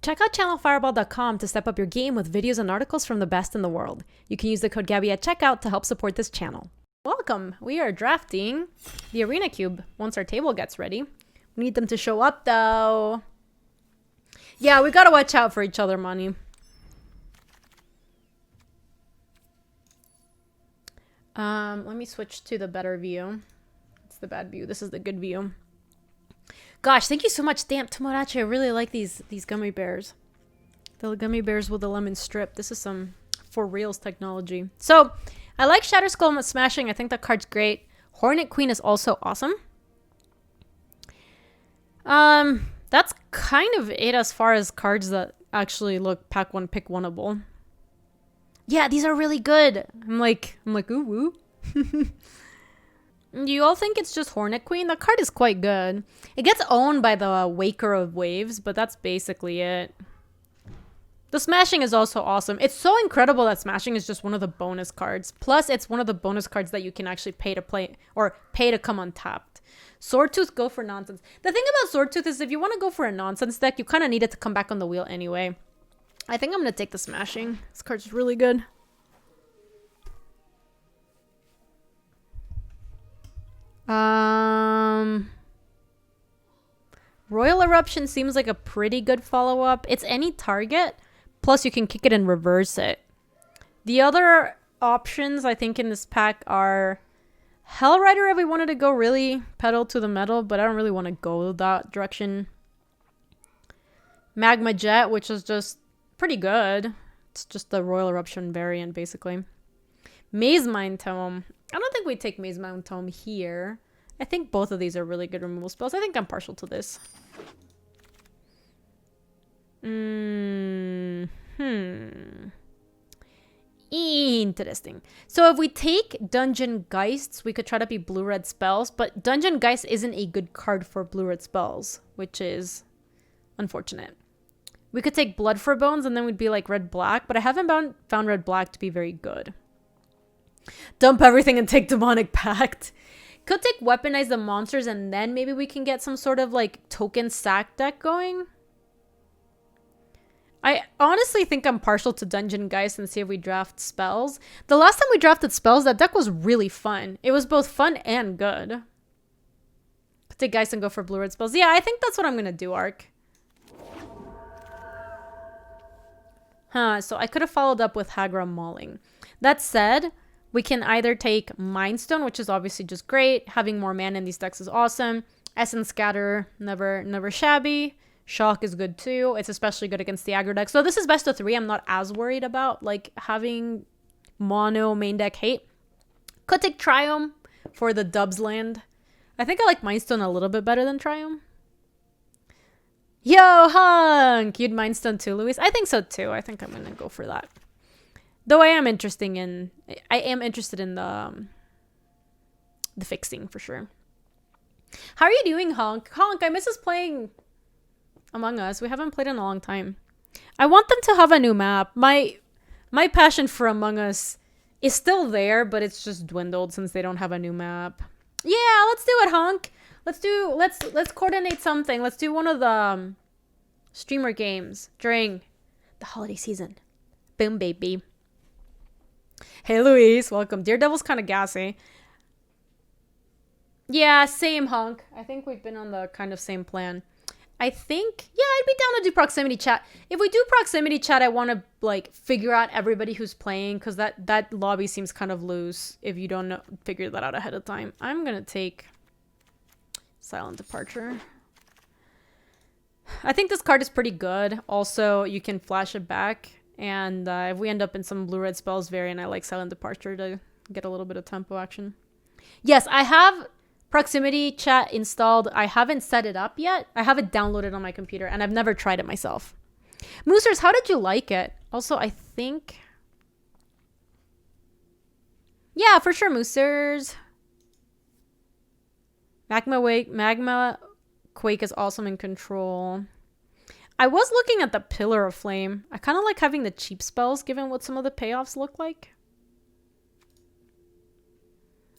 Check out channelfireball.com to step up your game with videos and articles from the best in the world. You can use the code Gaby at checkout to help support this channel. Welcome! We are drafting the Arena Cube once our table gets ready. We need them to show up though. Yeah, we gotta watch out for each other, money. Let me switch to the better view. It's the bad view. This is the good view. Gosh, thank you so much, Damn Tomodachi. I really like these gummy bears. The gummy bears with the lemon strip. This is some for reals technology. So, I like Shatter Skull Smashing. I think that card's great. Hornet Queen is also awesome. That's kind of it as far as cards that actually look pack one, pick oneable. Yeah, these are really good. I'm like, ooh, woo. Do you all think it's just Hornet Queen? That card is quite good. It gets owned by the Waker of Waves, but that's basically it. The Smashing is also awesome. It's so incredible that Smashing is just one of the bonus cards. Plus, it's one of the bonus cards that you can actually pay to play or pay to come untapped. Swordtooth, go for nonsense. The thing about Swordtooth is if you want to go for a nonsense deck, you kind of need it to come back on the wheel anyway. I think I'm going to take the Smashing. This card's really good. Royal Eruption seems like a pretty good follow-up. It's any target, plus you can kick it and reverse it. The other options I think in this pack are Hellrider if we wanted to go really pedal to the metal, but I don't really want to go that direction. Magma Jet, which is just pretty good. It's just the Royal Eruption variant, basically. Maze Mine Tome. I don't think we take Maze Mine Tome here. I think both of these are really good removal spells. I think I'm partial to this. Interesting. So if we take Dungeon Geists, we could try to be blue-red spells, but Dungeon Geist isn't a good card for blue-red spells, which is unfortunate. We could take Blood for Bones, and then we'd be like red-black, but I haven't found red-black to be very good. Dump everything and take Demonic Pact. Could take Weaponize the Monsters, and then maybe we can get some sort of like token sack deck going. I honestly think I'm partial to Dungeon Geist and see if we draft spells. The last time we drafted spells, that deck was really fun. It was both fun and good. Could take Geist and go for blue-red spells. Yeah, I think that's what I'm going to do, Arc. So I could have followed up with Hagra Mauling. That said, we can either take Mind Stone, which is obviously just great. Having more mana in these decks is awesome. Essence Scatter, never shabby. Shock is good too. It's especially good against the aggro deck. So this is best of 3. I'm not as worried about like having mono main deck hate. Could take Triome for the Dubs land. I think I like Mind Stone a little bit better than Triome. Yo, Hunk! You'd Mind Stone too, Luis? I think so too. I think I'm gonna go for that. Though I am interested in the fixing for sure. How are you doing, Honk? Honk, I miss us playing Among Us. We haven't played in a long time. I want them to have a new map. My passion for Among Us is still there, but it's just dwindled since they don't have a new map. Yeah, let's do it, Honk. Let's coordinate something. Let's do one of the streamer games during the holiday season. Boom, baby. Hey, Luis. Welcome. Daredevil's kind of gassy. Yeah, same, Honk. I think we've been on the kind of same plan. I think, yeah, I'd be down to do proximity chat. If we do proximity chat, I want to like figure out everybody who's playing because that lobby seems kind of loose if you don't figure that out ahead of time. I'm going to take Silent Departure. I think this card is pretty good. Also, you can flash it back. And if we end up in some blue-red spells variant, I like Silent Departure to get a little bit of tempo action. Yes, I have proximity chat installed. I haven't set it up yet. I have it downloaded on my computer, and I've never tried it myself. Moosers, how did you like it? Also, I think... Yeah, for sure, Moosers. Magma Quake is awesome in control. I was looking at the Pillar of Flame. I kind of like having the cheap spells, given what some of the payoffs look like.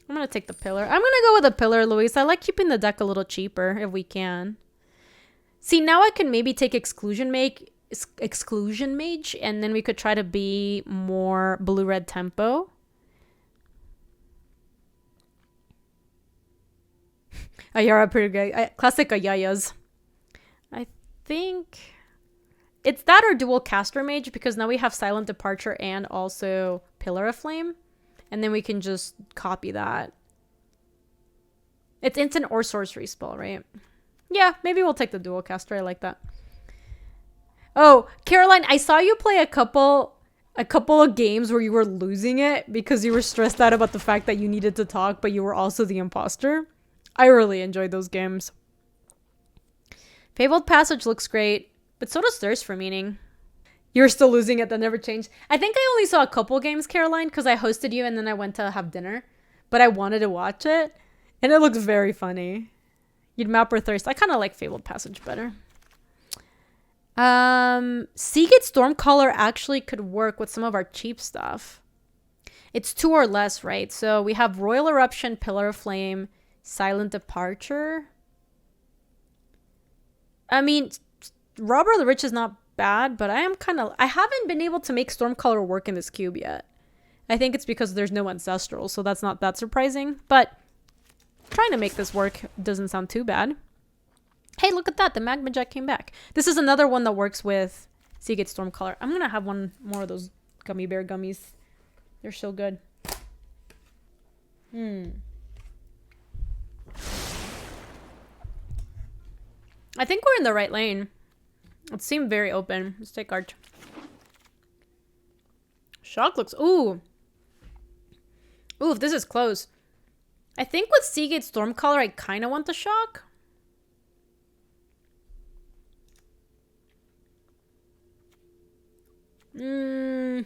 I'm going to take the Pillar. I'm going to go with the Pillar, Luis. I like keeping the deck a little cheaper if we can. See, now I can maybe take Exclusion Make exclusion mage, and then we could try to be more blue-red tempo. Ayara pretty good. Classic Ayayas. I think it's that or dual caster mage, because now we have Silent Departure and also Pillar of Flame, and then we can just copy that. It's instant or sorcery spell, right? Yeah, maybe we'll take the dual caster. I like that. Oh, Caroline, I saw you play a couple of games where you were losing it because you were stressed out about the fact that you needed to talk, but you were also the imposter. I really enjoyed those games. Fabled Passage looks great, but so does Thirst for Meaning. You're still losing it. That never changed. I think I only saw a couple games, Caroline, because I hosted you and then I went to have dinner, but I wanted to watch it, and it looks very funny. You'd map or Thirst. I kind of like Fabled Passage better. Seagate Stormcaller actually could work with some of our cheap stuff. It's 2 or less, right? So we have Royal Eruption, Pillar of Flame, Silent Departure. I mean, Robber of the Rich is not bad, but I haven't been able to make Stormcaller work in this cube yet. I think it's because there's no Ancestral, so that's not that surprising. But trying to make this work doesn't sound too bad. Hey, look at that. The Magma Jet came back. This is another one that works with Seagate Stormcaller. I'm going to have one more of those gummy bear gummies. They're so good. I think we're in the right lane. It seemed very open. Let's take Arch. Shock looks... Ooh. Ooh, this is close. I think with Seagate Stormcaller, I kind of want the Shock. I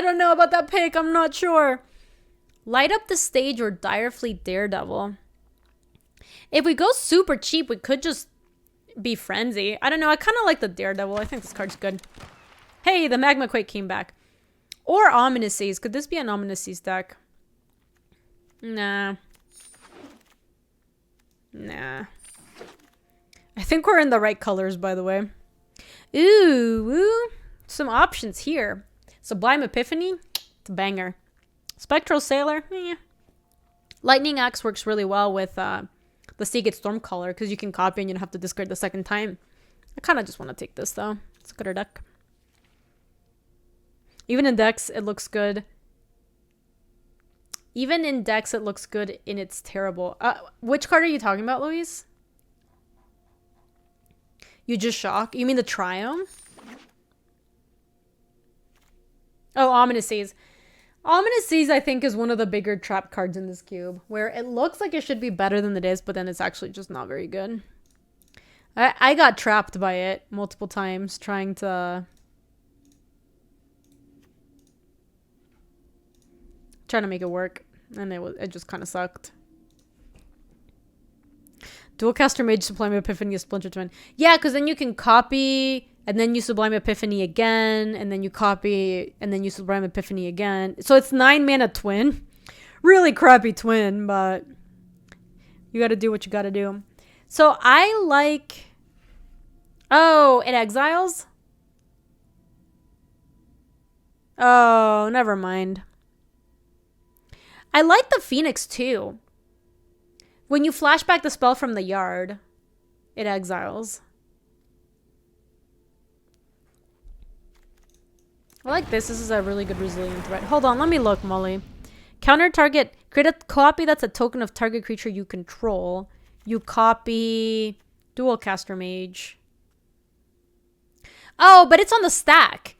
don't know about that pick. I'm not sure. Light Up the Stage or Direfleet Daredevil. If we go super cheap, we could just be Frenzy. I don't know. I kind of like the Daredevil. I think this card's good. Hey, the Magma Quake came back. Or Ominous Seas. Could this be an Ominous Seas deck? Nah. Nah. I think we're in the right colors, by the way. Ooh. Some options here. Sublime Epiphany. It's a banger. Spectral Sailor. Lightning Axe works really well with the Seagate Stormcaller because you can copy and you don't have to discard the second time. I kind of just want to take this, though. It's a good deck. Even in decks, it looks good. Even in decks, it looks good in its terrible... which card are you talking about, Luis? You just shock? You mean the Triumph? Oh, Ominous Seas. Ominous Seas, I think, is one of the bigger trap cards in this cube, where it looks like it should be better than it is, but then it's actually just not very good. I got trapped by it multiple times trying to make it work, and it just kind of sucked. Dualcaster Mage, Sublime Epiphany, Splinter Twin. Yeah, because then you can copy, and then you Sublime Epiphany again, and then you copy, and then you Sublime Epiphany again. So it's 9 mana twin. Really crappy twin, but you gotta do what you gotta do. So I like... Oh, it exiles? Oh, never mind. I like the Phoenix too. When you flashback the spell from the yard, it exiles. I like this. This is a really good resilient threat. Hold on, let me look, Molly. Counter target. Create a copy that's a token of target creature you control. You copy Dualcaster Mage. Oh, but it's on the stack.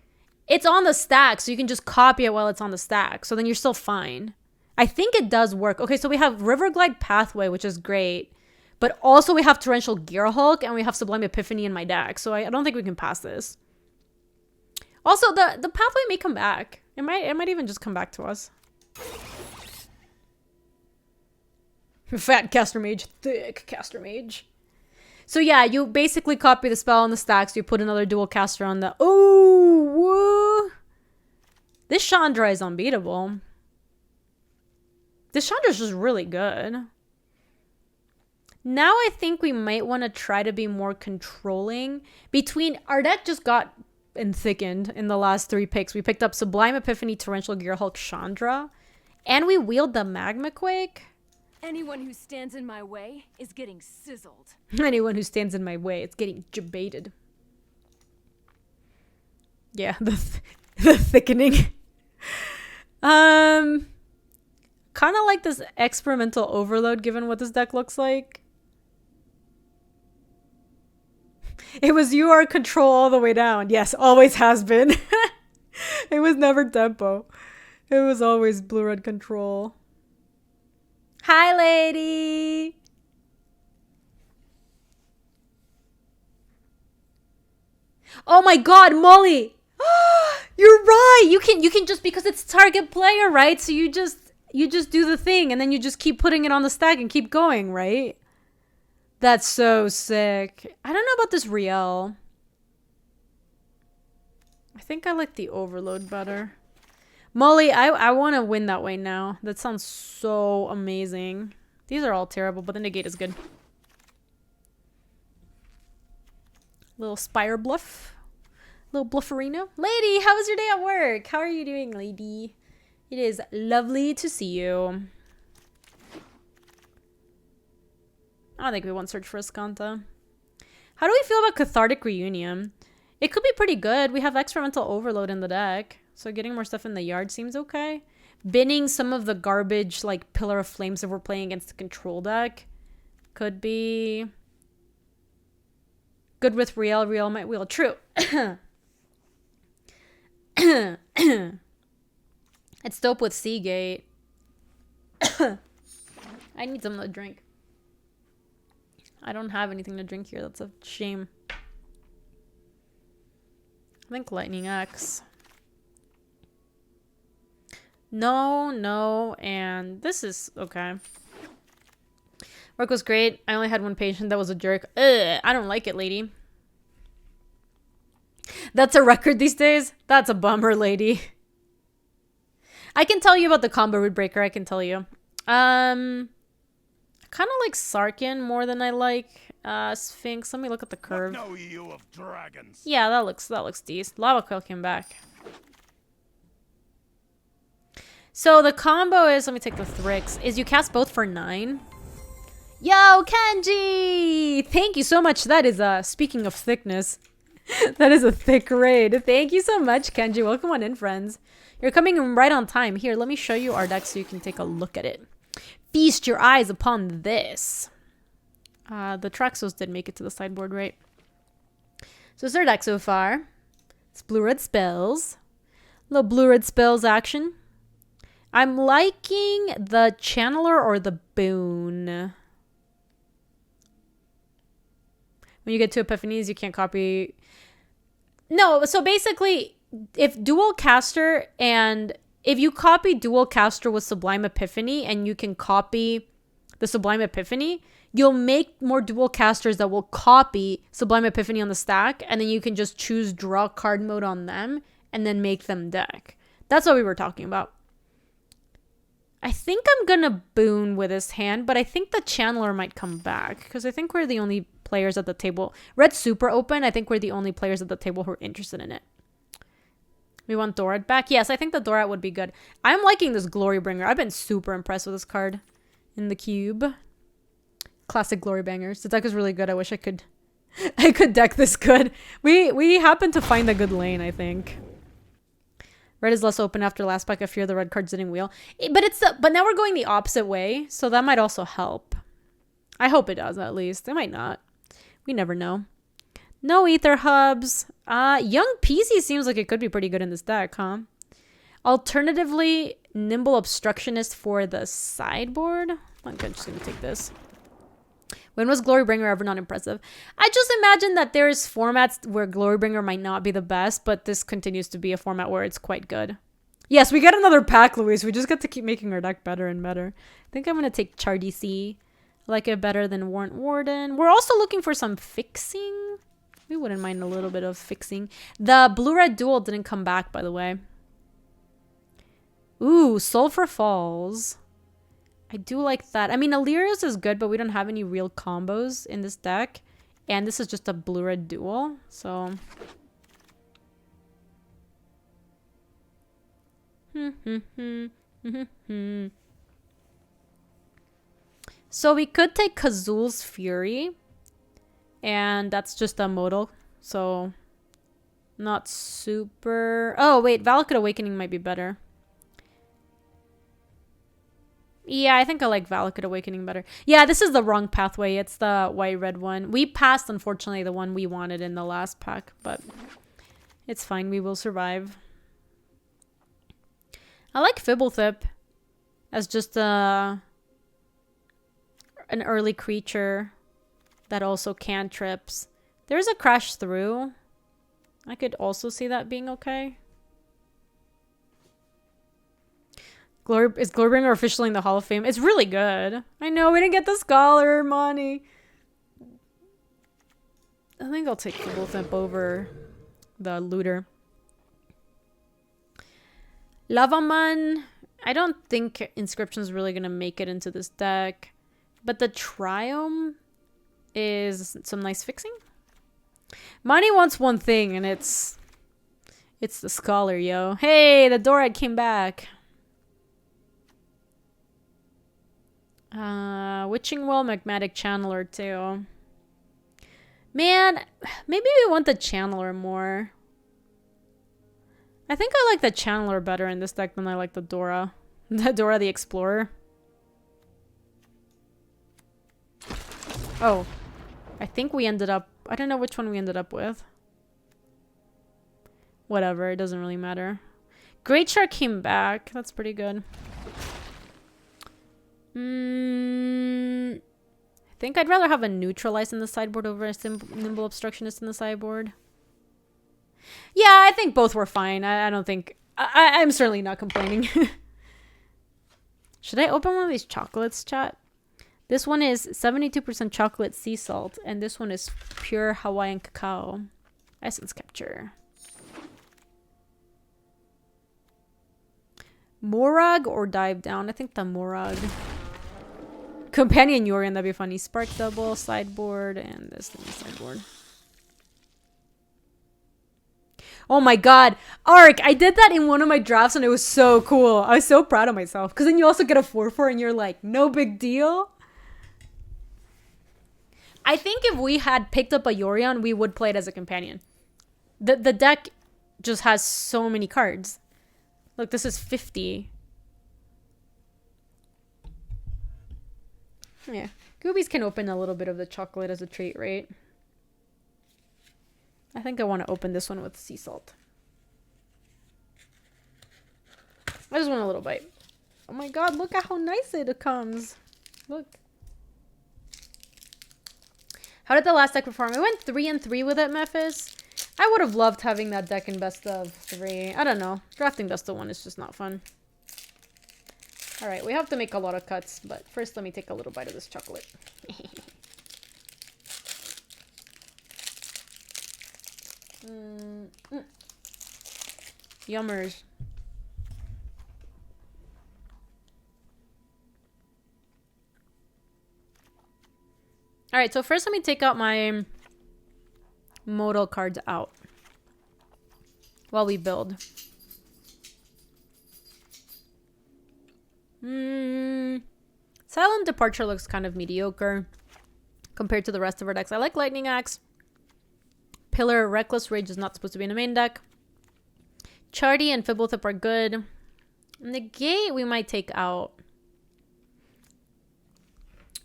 It's on the stack, so you can just copy it while it's on the stack. So then you're still fine. I think it does work. Okay, so we have Riverglide Pathway, which is great. But also we have Torrential Gearhulk and we have Sublime Epiphany in my deck. So I don't think we can pass this. Also, the Pathway may come back. It might even just come back to us. Fat Caster Mage. Thick Caster Mage. So yeah, you basically copy the spell on the stack, so you put another dual caster on the... Ooh! Woo. This Chandra is unbeatable. This Chandra is just really good. Now I think we might want to try to be more controlling. Between our deck just got and thickened in the last 3 picks. We picked up Sublime Epiphany, Torrential Gearhulk, Chandra, and we wheeled the Magma Quake. Anyone who stands in my way is getting sizzled. Anyone who stands in my way, it's getting jebaited. Yeah, the thickening. Kind of like this experimental overload given what this deck looks like. It was UR control all the way down. Yes, always has been. It was never tempo. It was always blue-red control. Hi, lady! Oh my god, Molly! You're right! You can just, because it's target player, right? So you just do the thing and then you just keep putting it on the stack and keep going, right? That's so sick. I don't know about this Riel. I think I like the overload better. Molly, I want to win that way now. That sounds so amazing. These are all terrible, but the negate is good. Little Spire Bluff. Little Blufferino. Lady, how was your day at work? How are you doing, lady? It is lovely to see you. I don't think we want Search for Escanta. How do we feel about Cathartic Reunion? It could be pretty good. We have Experimental Overload in the deck, so getting more stuff in the yard seems okay. Binning some of the garbage, like Pillar of Flames if we're playing against the control deck, could be good with Riel. Riel might wheel. True. It's dope with Seagate. I need something to drink. I don't have anything to drink here. That's a shame. I think Lightning X. No, and this is okay. Work was great. I only had one patient that was a jerk. Ugh, I don't like it, lady. That's a record these days? That's a bummer, lady. I can tell you about the combo root breaker, I can tell you. Kind of like Sarkin more than I like Sphinx. Let me look at the curve. What know you of dragons? Yeah, that looks decent. Lava Coil came back. So the combo is, let me take the Thrix, is you cast both for 9. Yo, Kenji! Thank you so much. That is, speaking of thickness, that is a thick raid. Thank you so much, Kenji. Welcome on in, friends. You're coming right on time. Here, let me show you our deck so you can take a look at it. Feast your eyes upon this. The Traxos did make it to the sideboard, right? So it's our deck so far. It's blue-red spells. Little blue-red spells action. I'm liking the Channeler or the Boon. When you get to Epiphanies, you can't copy... No, so basically, if dual caster and... If you copy dual caster with Sublime Epiphany and you can copy the Sublime Epiphany, you'll make more dual casters that will copy Sublime Epiphany on the stack, and then you can just choose draw card mode on them and then make them deck. That's what we were talking about. I think I'm gonna Boon with this hand, but I think the Channeler might come back because I think we're the only players at the table. Red's super open. I think we're the only players at the table who are interested in it. We want Dorat back. Yes, I think the Dorat would be good. I'm liking this Glory Bringer. I've been super impressed with this card in the cube. Classic Glory Bangers. The deck is really good. I wish I could deck this good. We happened to find a good lane, I think. Red is less open after last pack. I fear the red cards didn't wheel. But now we're going the opposite way, so that might also help. I hope it does, at least. It might not. We never know. No Ether Hubs. Young Peasy seems like it could be pretty good in this deck, huh? Alternatively, Nimble Obstructionist for the sideboard. I'm just going to take this. When was Glorybringer ever not impressive? I just imagine that there's formats where Glorybringer might not be the best, but this continues to be a format where it's quite good. Yes, we get another pack, Luis. We just get to keep making our deck better and better. I think I'm going to take Char DC. I like it better than Warrant Warden. We're also looking for some fixing. We wouldn't mind a little bit of fixing. The blue-red duel didn't come back, by the way. Ooh, Sulphur Falls. I do like that. I mean, Illyrius is good, but we don't have any real combos in this deck. And this is just a blue-red duel, so... So we could take Kazul's Fury. And that's just a modal, so... Not super... Oh, wait, Valakut Awakening might be better. Yeah, I think I like Valakut Awakening better. Yeah, this is the wrong pathway. It's the white-red one. We passed, unfortunately, the one we wanted in the last pack, but it's fine. We will survive. I like Fibblethip as just an early creature that also cantrips. There's a Crash Through. I could also see that being okay. Is Glorybringer officially in the Hall of Fame? It's really good. I know, we didn't get the Scholar, Monty. I think I'll take Fibblethip over the Looter. Lavaman. I don't think Inscription's really going to make it into this deck. But the Triome is some nice fixing. Monty wants one thing, and it's the Scholar, yo. Hey, the Dorad came back. Witching Well, Magmatic Channeler too. Man, maybe we want the Channeler more. I think I like the Channeler better in this deck than I like the Dora. The Dora the Explorer. Oh. I think we ended up... I don't know which one we ended up with. Whatever, it doesn't really matter. Great Shark came back. That's pretty good. I think I'd rather have a Neutralize in the sideboard over a Nimble Obstructionist in the sideboard. Yeah, I think both were fine. I don't think... I'm certainly not complaining. Should I open one of these chocolates, chat? This one is 72% chocolate sea salt, and this one is pure Hawaiian cacao. Essence Capture. Morag or Dive Down? I think the Morag. Companion Yorion, that'd be funny. Spark Double, sideboard, and this thing sideboard. Oh my god. Ark, I did that in one of my drafts and it was so cool. I was so proud of myself. Because then you also get a 4/4 and you're like, no big deal. I think if we had picked up a Yorion, we would play it as a companion. The deck just has so many cards. Look, this is 50. Yeah. Goobies can open a little bit of the chocolate as a trait, right? I think I want to open this one with sea salt. I just want a little bite. Oh my god, look at how nice it comes. Look. How did the last deck perform? I went 3-3 with it, Memphis. I would have loved having that deck in best of 3. I don't know. Drafting best of 1 is just not fun. Alright, we have to make a lot of cuts, but first let me take a little bite of this chocolate. Yummers. Alright, so first let me take out my modal cards out while we build. Silent Departure looks kind of mediocre compared to the rest of our decks. I like Lightning Axe. Pillar Reckless Rage is not supposed to be in the main deck. Chardy and Fibblethip are good. Negate we might take out.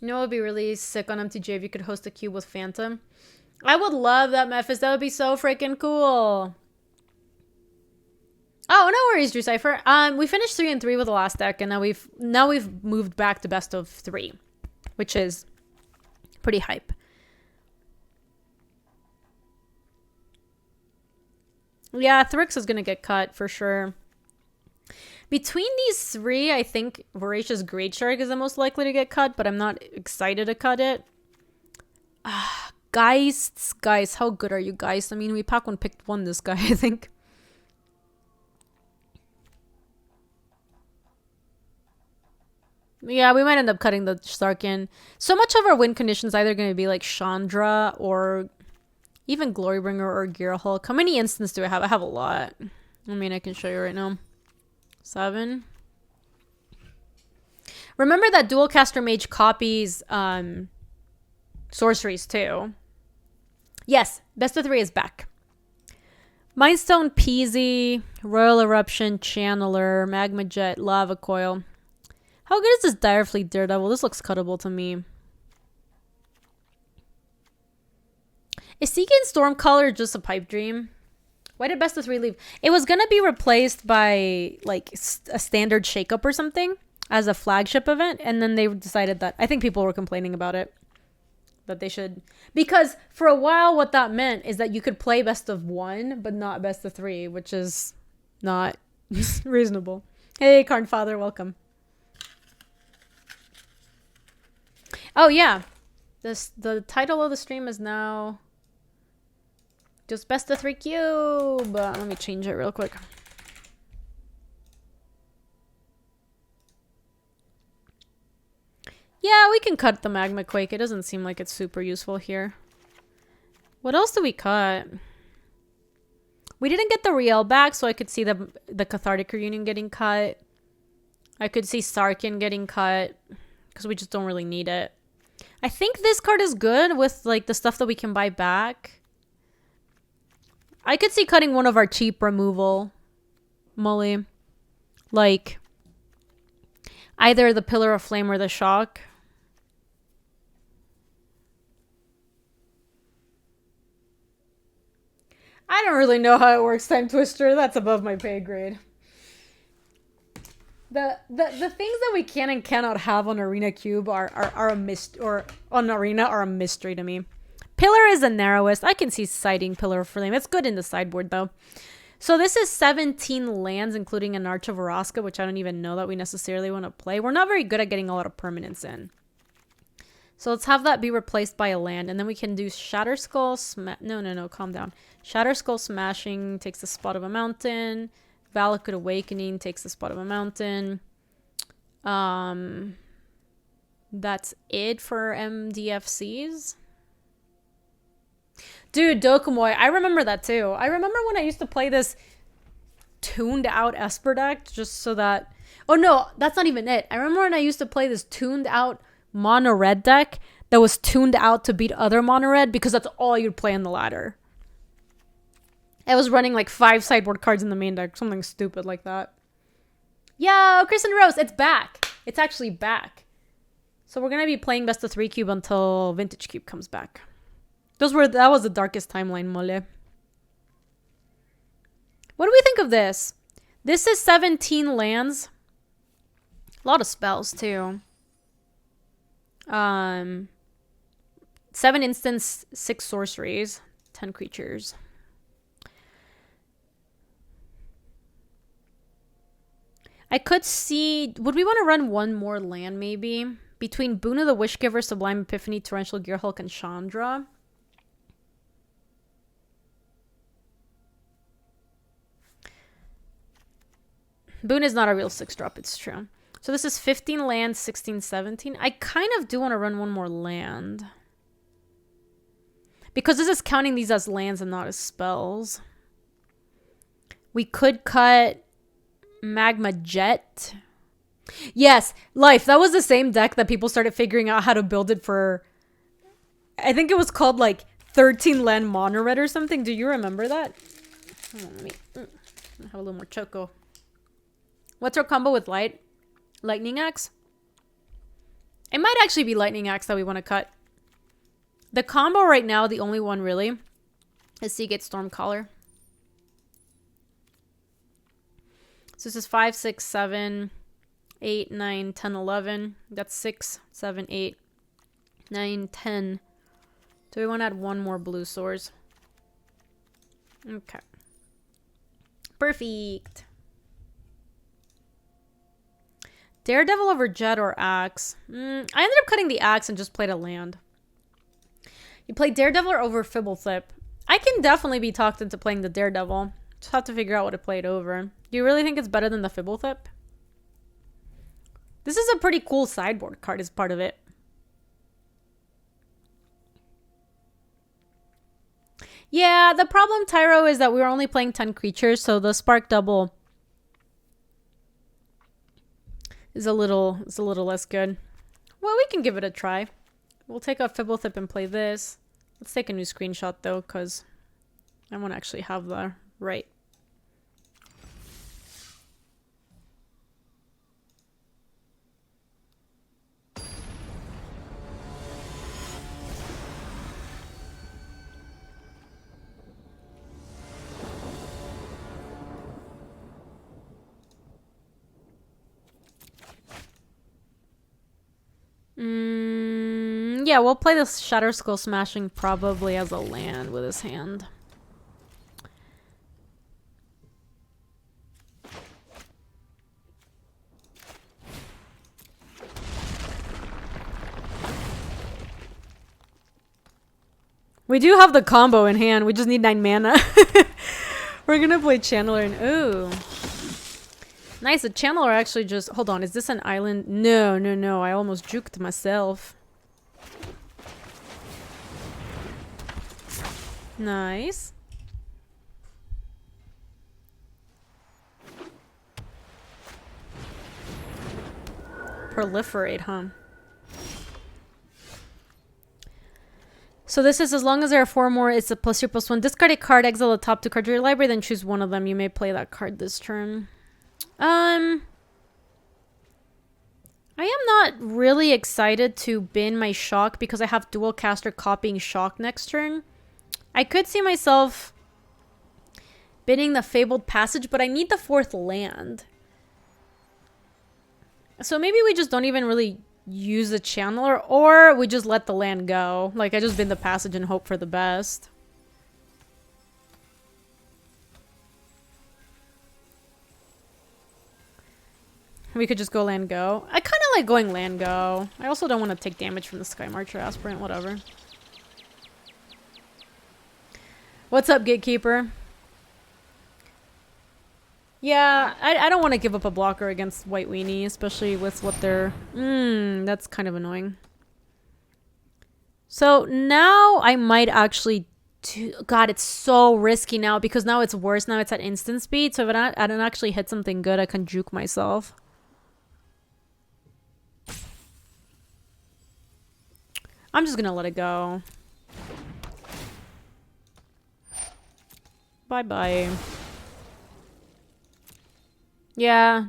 You know, it would be really sick on MTG if you could host a cube with Phantom. I would love that, Memphis. That would be so freaking cool. Oh, no worries, Drew Cypher. We finished 3-3 with the last deck, and now we've moved back to best of 3, which is pretty hype. Yeah, Thrix is gonna get cut for sure. Between these 3, I think Voracious Great Shark is the most likely to get cut, but I'm not excited to cut it. Geists, guys, how good are you guys? I mean, we pack 1 picked 1 this guy, I think. Yeah, we might end up cutting the Starkin. So much of our win conditions either going to be like Chandra or even Glorybringer or Gear Hulk. How many instants do I have? I have a lot. I mean, I can show you right now. 7. Remember that Dual Caster Mage copies sorceries too. Yes, best of 3 is back. Mindstone, Peasy, Royal Eruption, Channeler, Magma Jet, Lava Coil. How good is this Direfleet Daredevil? This looks cuttable to me. Is Seeking Stormcaller just a pipe dream? Why did best of 3 leave? It was going to be replaced by like a standard shakeup or something as a flagship event. And then they decided that, I think people were complaining about it, that they should, because for a while what that meant is that you could play best of 1 but not best of 3, which is not reasonable. Hey Karnfather, welcome. Oh yeah, the title of the stream is now just best of 3 cube. Let me change it real quick. Yeah, we can cut the Magma Quake. It doesn't seem like it's super useful here. What else do we cut? We didn't get the Riel back, so I could see the Cathartic Reunion getting cut. I could see Sarkin getting cut because we just don't really need it. I think this card is good with like the stuff that we can buy back. I could see cutting one of our cheap removal, Molly. Like either the Pillar of Flame or the Shock. I don't really know how it works, Time Twister. That's above my pay grade. The things that we can and cannot have on Arena Cube are a or on Arena are a mystery to me. Pillar is the narrowest. I can see citing Pillar of Flame. It's good in the sideboard though. So this is 17 lands, including an Arch of Araska, which I don't even know that we necessarily want to play. We're not very good at getting a lot of permanents in. So let's have that be replaced by a land, and then we can do Shatter Skull. No, calm down. Shatter Skull Smashing takes the spot of a mountain. Valakut Awakening takes the spot of a mountain. That's it for MDFCs. Dude, Dokumoy, I remember that too. I remember when I used to play this tuned out Esper deck just so that... Oh no, that's not even it. I remember when I used to play this tuned out mono red deck that was tuned out to beat other mono red because that's all you'd play on the ladder. I was running like 5 sideboard cards in the main deck, something stupid like that. Yo, Chris and Rose, it's back. It's actually back. So we're gonna be playing best of 3 cube until Vintage Cube comes back. That was the darkest timeline, mole. What do we think of this? This is 17 lands. A lot of spells too. 7 instants, 6 sorceries, 10 creatures. I could see... Would we want to run one more land, maybe? Between Boon of the Wishgiver, Sublime Epiphany, Torrential Gearhulk, and Chandra. Boon is not a real 6-drop, it's true. So this is 15 lands, 16, 17. I kind of do want to run one more land. Because this is counting these as lands and not as spells. We could cut... Magma Jet. Yes, Life. That was the same deck that people started figuring out how to build it for. I think it was called like 13 land mono red or something. Do you remember that? Hold on, let me have a little more choco. What's our combo with Lightning Axe? It might actually be Lightning Axe that we want to cut. The combo right now, the only one really, is Seagate Stormcaller. So this is 5, 6, 7, 8, 9, 10, 11. That's 6, 7, 8, 9, 10. Do we want to add one more blue swords? Okay. Perfect. Daredevil over Jet or Axe? I ended up cutting the Axe and just played a land. You play Daredevil over Fibblethip. I can definitely be talked into playing the Daredevil. Just have to figure out what to play it over. Do you really think it's better than the Fibblethip? This is a pretty cool sideboard card as part of it. Yeah, the problem, Tyro, is that we were only playing 10 creatures, so the Spark Double is a little less good. Well, we can give it a try. We'll take out Fibblethip and play this. Let's take a new screenshot, though, because I want to actually have the right. Yeah, we'll play this Shatter Skull Smashing probably as a land with his hand. We do have the combo in hand. We just need 9 mana. We're gonna play Channeler and ooh. Nice, the Channeler actually just... Hold on, is this an island? No, no, no. I almost juked myself. Nice. Proliferate, huh? So this is as long as there are 4 more, it's a +2/+1. Discard a card, exile the top 2 cards of your library, then choose one of them. You may play that card this turn. I am not really excited to bin my Shock because I have dual caster copying Shock next turn. I could see myself binning the Fabled Passage, but I need the 4th land. So maybe we just don't even really use the Channeler, or we just let the land go. Like, I just bin the Passage and hope for the best. We could just go land go. I kind of like going land go. I also don't want to take damage from the Sky Marcher Aspirant, whatever. What's up, Gatekeeper? Yeah, I don't want to give up a blocker against White Weenie, especially with what they're... that's kind of annoying. So now I might actually... God, it's so risky now because now it's worse. Now it's at instant speed. So if I don't actually hit something good, I can juke myself. I'm just gonna let it go. Bye-bye. Yeah,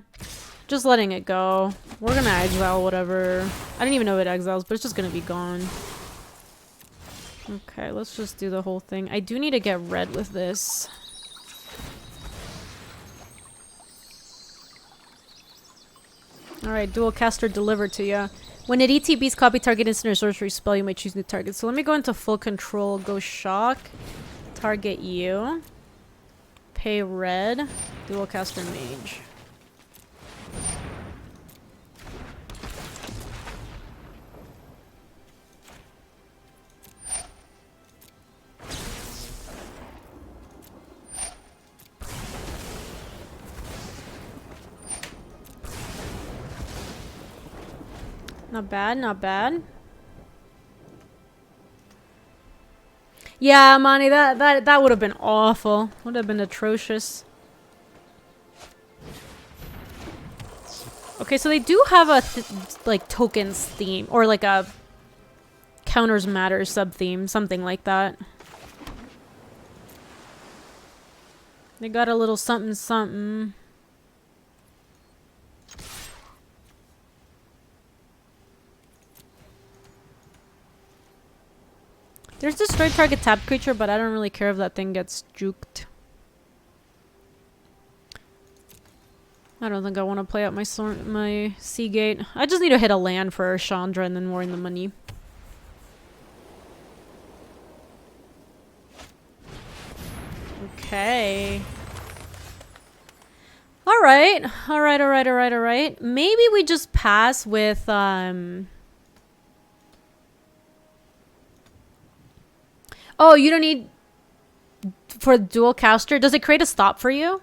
just letting it go. We're gonna exile whatever. I didn't even know it exiles, but it's just gonna be gone. Okay, let's just do the whole thing. I do need to get red with this. Alright, dual caster delivered to ya. When it ETBs copy target instant or sorcery spell, you might choose new target. So let me go into full control, go Shock, target you, pay red, dual caster mage. Not bad, not bad. Yeah, Mani, that would have been awful. Would have been atrocious. Okay, so they do have a like tokens theme or like a counters matter sub theme, something like that. They got a little something something. There's destroy target tapped creature, but I don't really care if that thing gets juked. I don't think I want to play out my Seagate. I just need to hit a land for Chandra and then we're in the money. Okay. Alright. Alright. Maybe we just pass with, Oh, you don't need... For dual caster? Does it create a stop for you?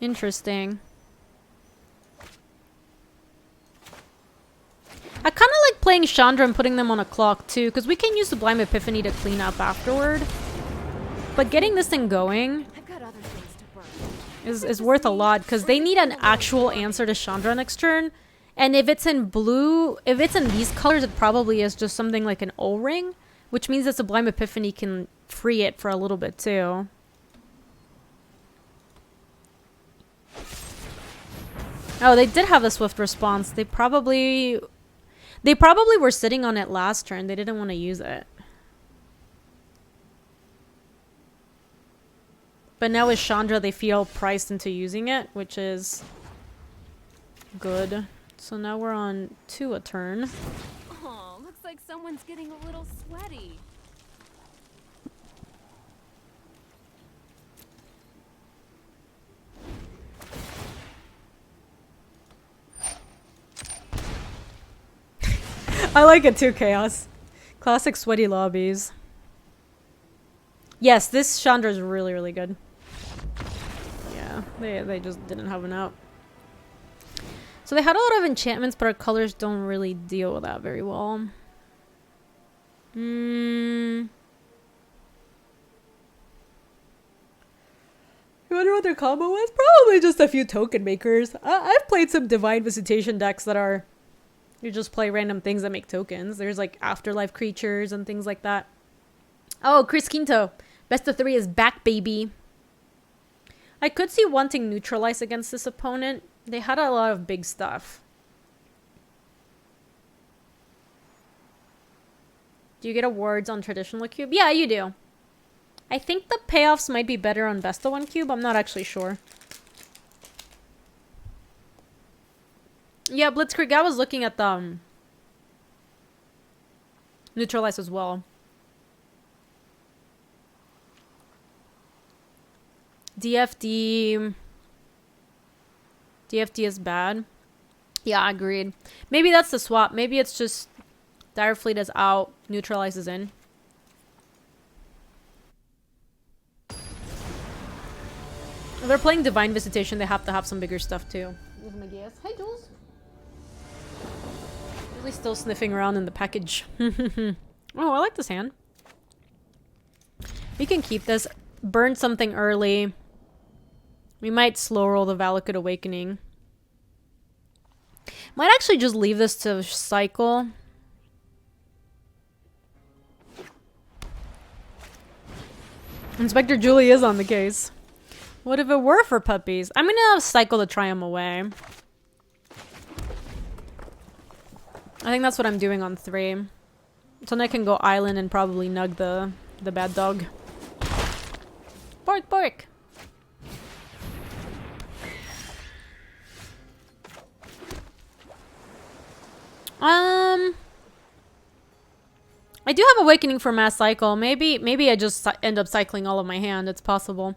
Interesting. playing Chandra and putting them on a clock too, because we can use Sublime Epiphany to clean up afterward. But getting this thing going I've got other things to burn. is worth a lot, because they need an actual answer to Chandra next turn. And if it's in blue, if it's in these colors, it probably is just something like an O-ring, which means that Sublime Epiphany can free it for a little bit too. Oh, they did have a swift response. They probably were sitting on it last turn. They didn't want to use it. But now with Chandra, they feel priced into using it, which is good. So now we're on 2 a turn. Oh, looks like someone's getting a little sweaty. I like it too, Chaos. Classic sweaty lobbies. Yes, this Chandra is really, really good. Yeah, they just didn't have an out. So they had a lot of enchantments, but our colors don't really deal with that very well. You wonder what their combo was? Probably just a few token makers. I've played some Divine Visitation decks that are... You just play random things that make tokens. There's like afterlife creatures and things like that. Oh, Chris Quinto. Best of 3 is back, baby. I could see wanting neutralize against this opponent. They had a lot of big stuff. Do you get awards on traditional cube? Yeah, you do. I think the payoffs might be better on best of 1 cube. I'm not actually sure. Yeah, Blitzkrieg, I was looking at the neutralize as well. DFD is bad. Yeah, agreed. Maybe that's the swap. Maybe it's just Dire Fleet is out, neutralize is in. If they're playing Divine Visitation, they have to have some bigger stuff too. Here's my guess. Hi, Jules. Really still sniffing around in the package. Oh, I like this hand. We can keep this. Burn something early. We might slow roll the Valakut Awakening. Might actually just leave this to cycle. Inspector Julie is on the case. What if it were for puppies? I'm gonna cycle to try them away. I think that's what I'm doing on 3. So then I can go island and probably nug the bad dog. Bark, bark. I do have Awakening for Mass Cycle. Maybe I just end up cycling all of my hand. It's possible.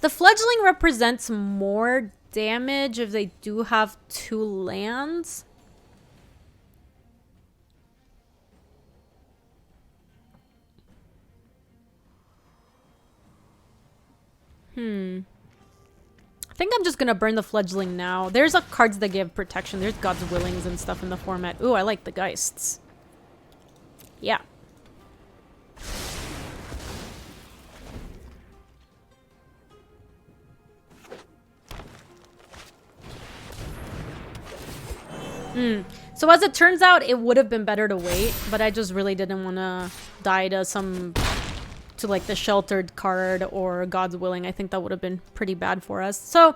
The Fledgling represents more damage if they do have 2 lands. I think I'm just gonna burn the Fledgling now. There's cards that give protection. There's God's Willings and stuff in the format. Ooh, I like the Geists. Yeah. So as it turns out, it would have been better to wait, but I just really didn't want to die to like the Sheltered card or God's Willing. I think that would have been pretty bad for us. So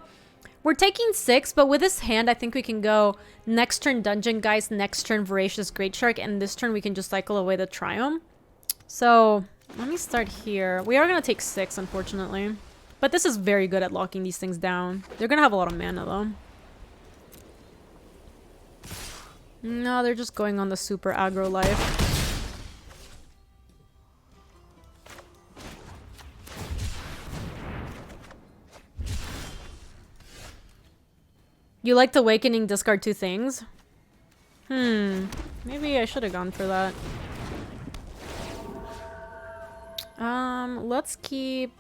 we're taking 6, but with this hand, I think we can go next turn Dungeon Geist, next turn Voracious Great Shark, and this turn we can just cycle away the Triumph. So let me start here. We are going to take 6, unfortunately. But this is very good at locking these things down. They're going to have a lot of mana, though. No, they're just going on the super aggro life. You liked Awakening, discard 2 things? Maybe I should have gone for that. Let's keep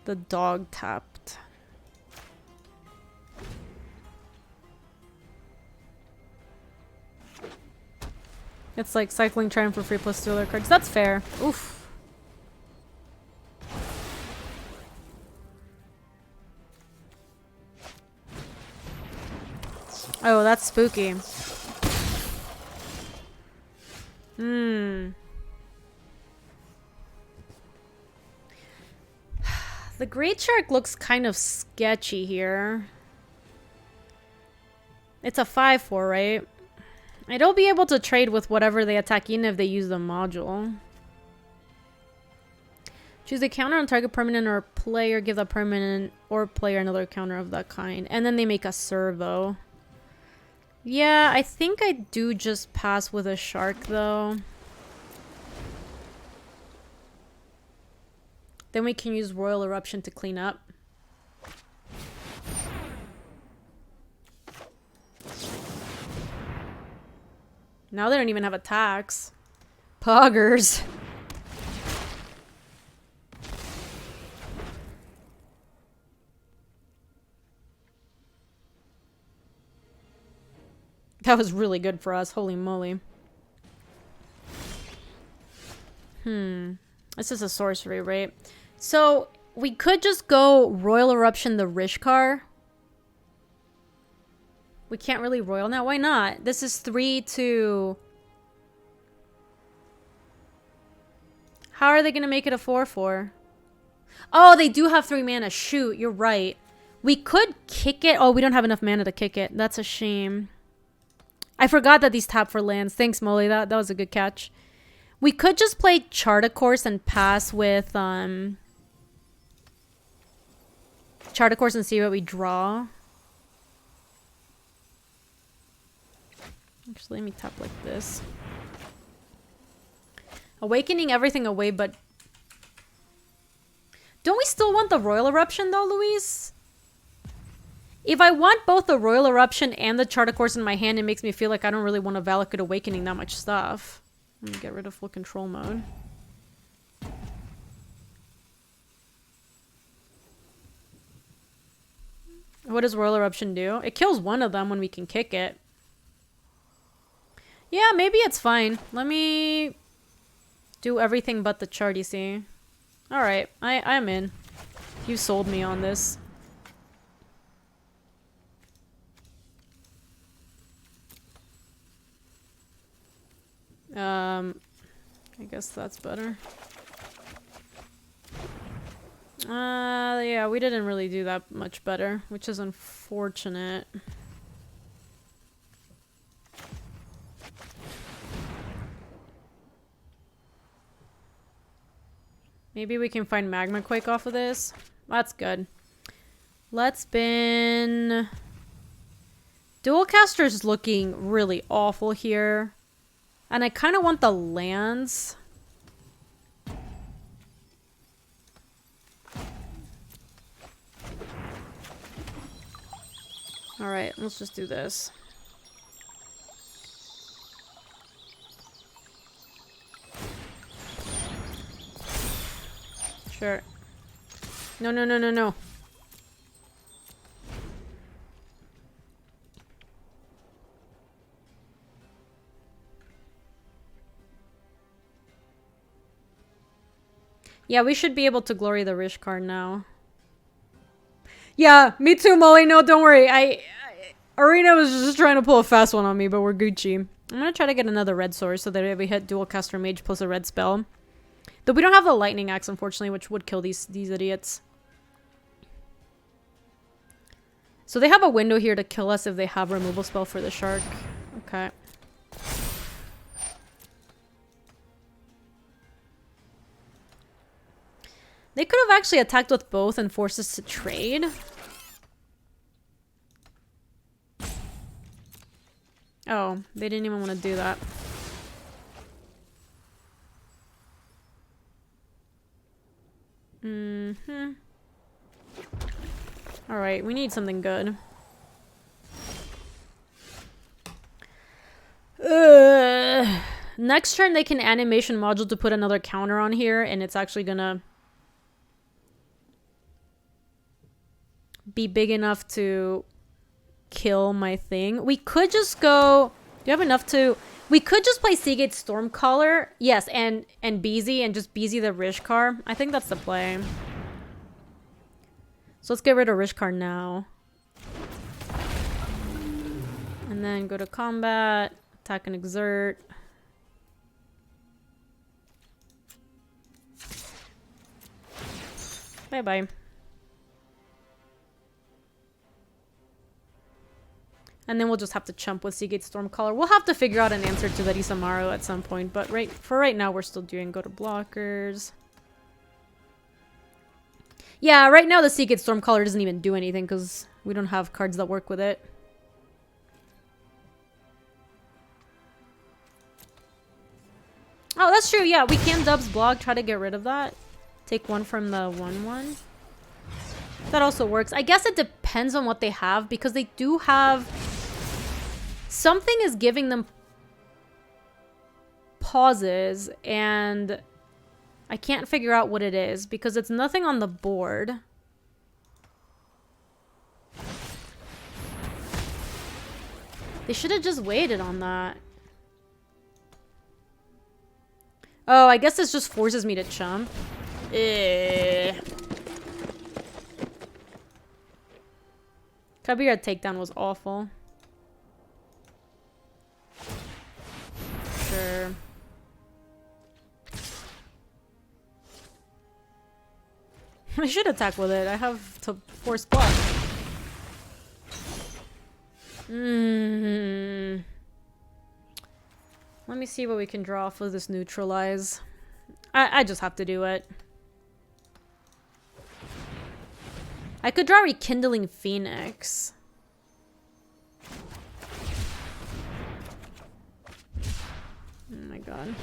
the dog tapped. It's like cycling trying for free plus 2 other cards. That's fair. Oof. Oh, that's spooky. Hmm. The Great Shark looks kind of sketchy here. It's a 5/4, right? I don't be able to trade with whatever they attack, even if they use the module. Choose a counter on target permanent or player. Give the permanent or player another counter of that kind. And then they make a servo. Yeah, I think I do just pass with a shark, though. Then we can use Royal Eruption to clean up. Now they don't even have attacks. Poggers. That was really good for us. Holy moly. This is a sorcery, right? So we could just go Royal Eruption the Rishkar. We can't really Royal now. Why not? This is 3/2. How are they going to make it a 4/4? Oh, they do have 3 mana. Shoot, you're right. We could kick it. Oh, we don't have enough mana to kick it. That's a shame. I forgot that these tap for lands. Thanks, Molly. That was a good catch. We could just play Chart a Course and pass with Chart a Course and see what we draw. Actually, let me tap like this. Awakening everything away, but don't we still want the Royal Eruption though, Luis? If I want both the Royal Eruption and the Chart a Course in my hand, it makes me feel like I don't really want to Valakut Awakening that much stuff. Let me get rid of full control mode. What does Royal Eruption do? It kills one of them when we can kick it. Yeah, maybe it's fine. Let me do everything but the chart, you see. Alright, I'm in. You sold me on this. I guess that's better. Yeah, we didn't really do that much better, which is unfortunate. Maybe we can find Magma Quake off of this. That's good. Let's bin. Dualcaster's looking really awful here. And I kind of want the lands. Alright, let's just do this. Sure. No, no, no, no, no. Yeah, we should be able to Glory the Rish card now. Yeah, me too, Molly. No, don't worry. Arena was just trying to pull a fast one on me, but we're Gucci. I'm gonna try to get another red source so that if we hit Dualcaster Mage plus a red spell. Though we don't have the Lightning Axe, unfortunately, which would kill these idiots. So they have a window here to kill us if they have removal spell for the shark. Okay. They could have actually attacked with both and forced us to trade. Oh, they didn't even want to do that. Mm-hmm. Alright, we need something good. Next turn they can animation module to put another counter on here, and it's actually gonna be big enough to kill my thing. We could just go... Do you have enough to... We could just play Seagate Stormcaller. Yes, and BZ and just BZ the Rishkar. I think that's the play. So let's get rid of Rishkar now. And then go to combat, attack and exert. Bye-bye. And then we'll just have to chump with Seagate Stormcaller. We'll have to figure out an answer to that Isamaru at some point. But for right now, we're still doing go to blockers. Yeah, right now the Seagate Stormcaller doesn't even do anything because we don't have cards that work with it. Oh, that's true. Yeah, we can dubs block. Try to get rid of that. Take one from the 1/1. That also works. I guess it depends on what they have because they do have... Something is giving them pauses and I can't figure out what it is because it's nothing on the board. They should have just waited on that. Oh, I guess this just forces me to chump. Kabira takedown was awful. Sure. I should attack with it. I have to force block. Let me see what we can draw off of this neutralize. I just have to do it. I could draw Rekindling Phoenix. Oh my god.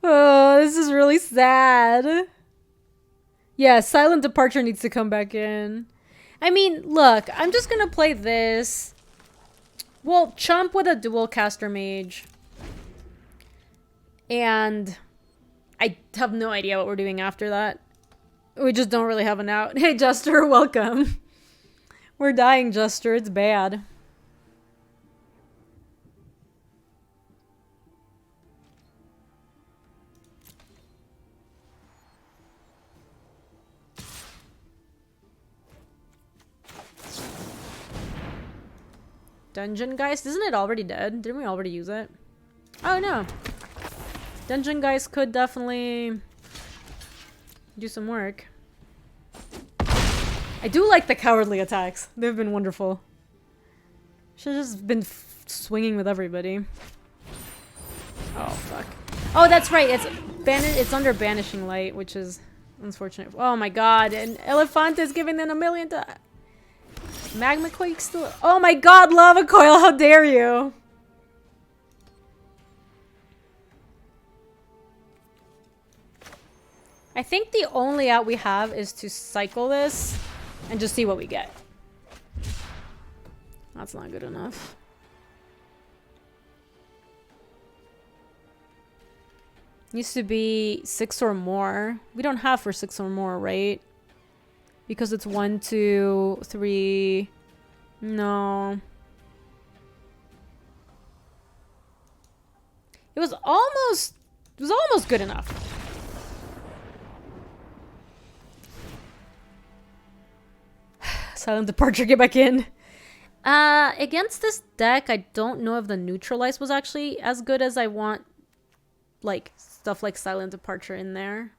Oh, this is really sad. Yeah, Silent Departure needs to come back in. I mean, look, I'm just gonna play this. We'll chump with a dual caster mage. And I have no idea what we're doing after that. We just don't really have an out. Hey, Jester, welcome. We're dying, Jester. It's bad. Dungeon Geist? Isn't it already dead? Didn't we already use it? Oh, no. Dungeon Geist could definitely do some work. I do like the cowardly attacks. They've been wonderful. Should've just been swinging with everybody. Oh, fuck. Oh, that's right. It's under Banishing Light, which is unfortunate. Oh my god. And Elefante is giving them 1,000,000 to... Magma Quake still... Oh my god, Lava Coil, how dare you! I think the only out we have is to cycle this and just see what we get. That's not good enough. Used to be 6 or more. We don't have for 6 or more, right? Because it's 1, 2, 3. No. It was almost good enough. Silent Departure, get back in. Against this deck, I don't know if the Neutralize was actually as good as I want, like, stuff like Silent Departure in there.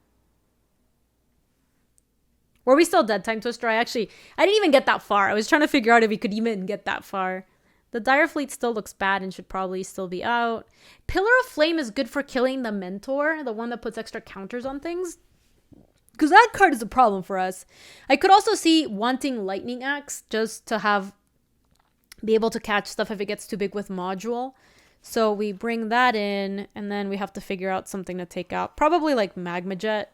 Were we still Dead Time Twister? I didn't even get that far. I was trying to figure out if we could even get that far. The Dire Fleet still looks bad and should probably still be out. Pillar of Flame is good for killing the Mentor, the one that puts extra counters on things. Because that card is a problem for us. I could also see wanting Lightning Axe just to be able to catch stuff if it gets too big with Module. So we bring that in, and then we have to figure out something to take out. Probably like Magma Jet.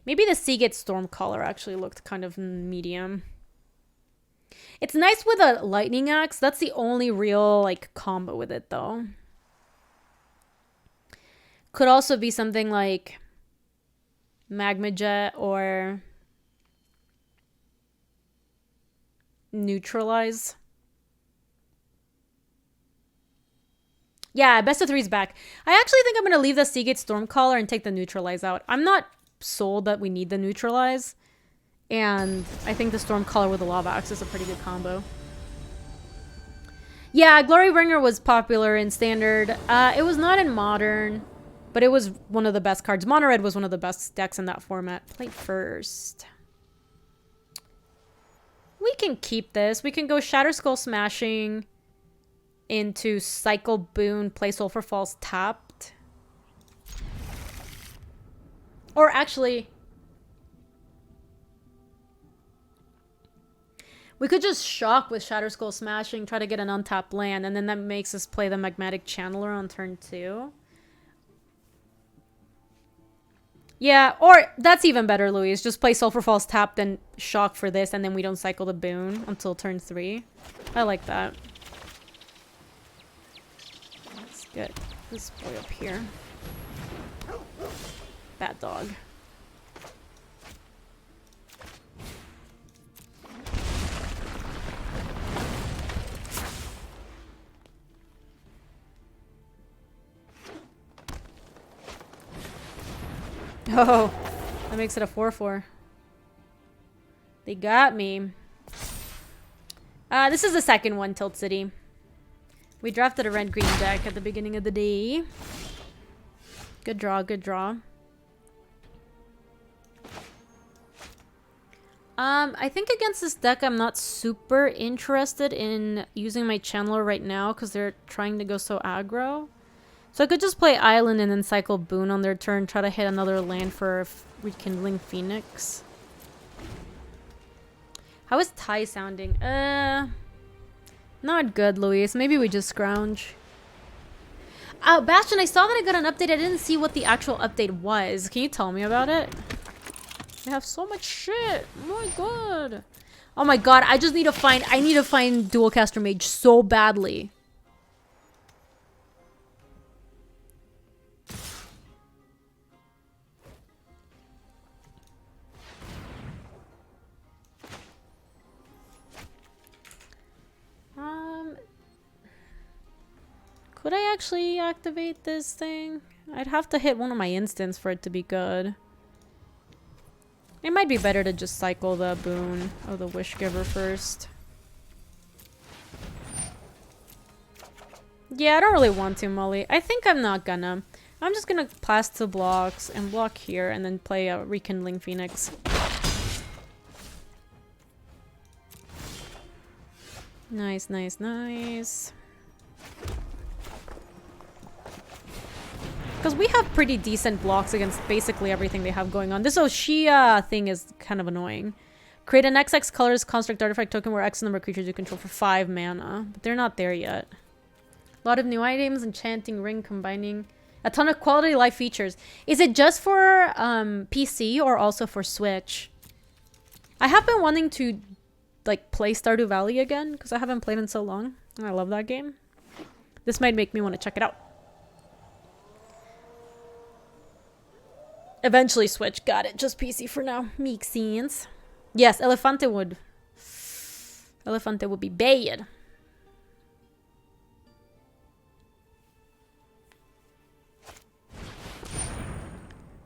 Maybe the Seagate Stormcaller actually looked kind of medium. It's nice with a Lightning Axe. That's the only real like combo with it though. Could also be something like Magma Jet or Neutralize. Yeah, best of three's back. I actually think I'm going to leave the Seagate Stormcaller and take the Neutralize out. I'm not sold that we need the Neutralize. And I think the Stormcaller with the Lava Axe is a pretty good combo. Yeah, Glorybringer was popular in Standard. It was not in Modern, but it was one of the best cards. Mono Red was one of the best decks in that format. Play first. We can keep this. We can go Shatter Skull Smashing into Cycle Boon, play Sulfur Falls tapped. Or actually, we could just shock with Shatter Skull Smashing, try to get an untapped land, and then that makes us play the Magmatic Channeler on turn 2. Yeah, or that's even better, Louise. Just play Sulfur Falls tapped and shock for this, and then we don't cycle the boon until turn 3. I like that. Let's get this boy up here. Bad dog. Oh, that makes it a 4/4. They got me. This is the second one, Tilt City. We drafted a red-green deck at the beginning of the day. Good draw, good draw. I think against this deck, I'm not super interested in using my Channeler right now because they're trying to go so aggro. So I could just play Island and then cycle Boon on their turn, try to hit another land for Rekindling Phoenix. How is Ty sounding? Not good, Luis. Maybe we just scrounge. Bastion, I saw that I got an update. I didn't see what the actual update was. Can you tell me about it? I have so much shit. Oh my god. Oh my god, I just need to find... I need to find Dualcaster Mage so badly. Could I actually activate this thing? I'd have to hit one of my instants for it to be good. It might be better to just cycle the boon of the Wish Giver first. Yeah, I don't really want to, Molly. I think I'm not gonna. I'm just gonna blast the blocks and block here and then play a Rekindling Phoenix. Nice, nice, nice. Because we have pretty decent blocks against basically everything they have going on. This Oshia thing is kind of annoying. Create an XX colors construct artifact token where X number of creatures you control for 5 mana. But they're not there yet. A lot of new items, enchanting ring, combining a ton of quality life features. Is it just for PC or also for Switch? I have been wanting to like play Stardew Valley again because I haven't played in so long. And I love that game. This might make me want to check it out. Eventually Switch. Got it. Just PC for now. Makes sense. Yes, Elefante would. Elefante would be bad.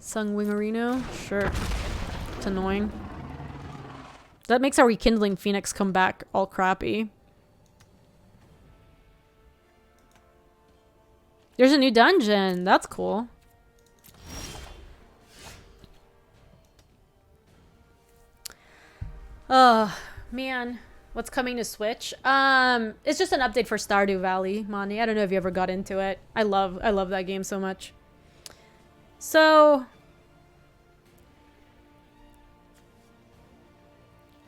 Sungwingerino? Sure. It's annoying. That makes our Rekindling Phoenix come back all crappy. There's a new dungeon. That's cool. Oh, man. What's coming to Switch? It's just an update for Stardew Valley, Mani. I don't know if you ever got into it. I love that game so much. So...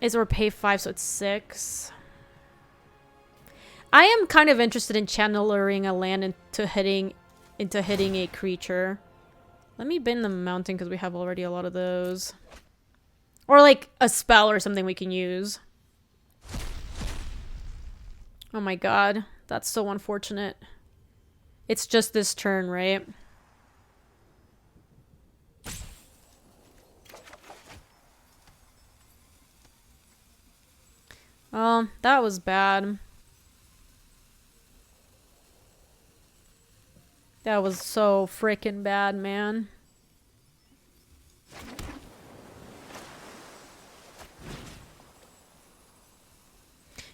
is or pay 5, so it's 6. I am kind of interested in channeling a land into hitting a creature. Let me bin the mountain because we have already a lot of those. Or like a spell or something we can use. Oh my god. That's so unfortunate. It's just this turn, right? Oh, that was bad. That was so freaking bad, man.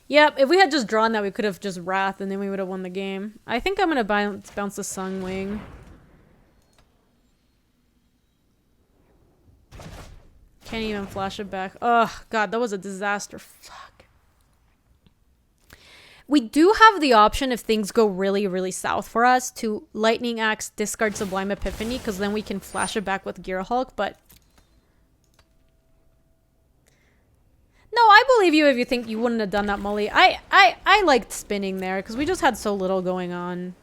Yep, if we had just drawn that, we could have just Wrath and then we would have won the game. I think I'm gonna bounce the Sunwing. Can't even flash it back. Oh, God, that was a disaster. Fuck. We do have the option, if things go really, really south for us, to Lightning Axe, discard Sublime Epiphany, because then we can flash it back with Gear Hulk, but... No, I believe you if you think you wouldn't have done that, Molly. I liked spinning there, because we just had so little going on.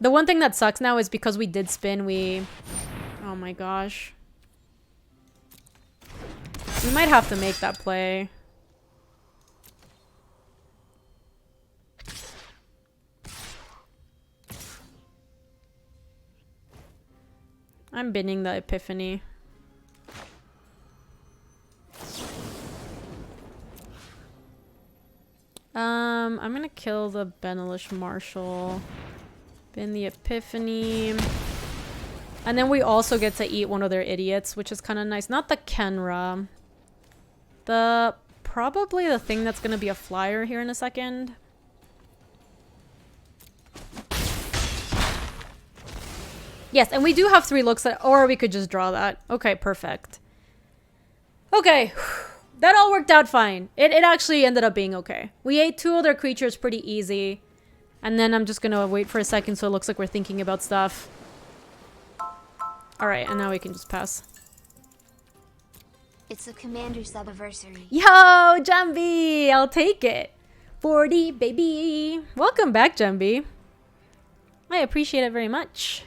The one thing that sucks now is because we did spin, we... Oh my gosh. We might have to make that play. I'm binning the Epiphany. I'm gonna kill the Benelish Marshal. Bin the Epiphany. And then we also get to eat one of their idiots, which is kind of nice. Not the Kenra. Probably the thing that's gonna be a flyer here in a second. Yes, and we do have 3 looks at, or we could just draw that. Okay, perfect. Okay, that all worked out fine. It actually ended up being okay. We ate 2 other creatures pretty easy. And then I'm just gonna wait for a second so it looks like we're thinking about stuff. Alright, and now we can just pass. It's the commander's anniversary. Yo, Jambi! I'll take it. 40, baby. Welcome back, Jambi. I appreciate it very much.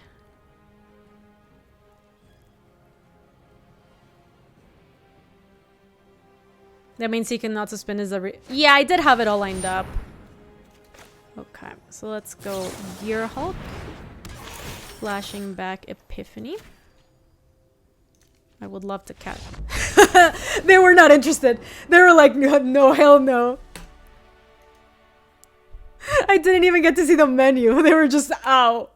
That means he can not suspend his every... Yeah, I did have it all lined up. Okay, so let's go Gear Hulk. Flashing back Epiphany. I would love to catch. They were not interested. They were like, no, hell no. I didn't even get to see the menu. They were just out.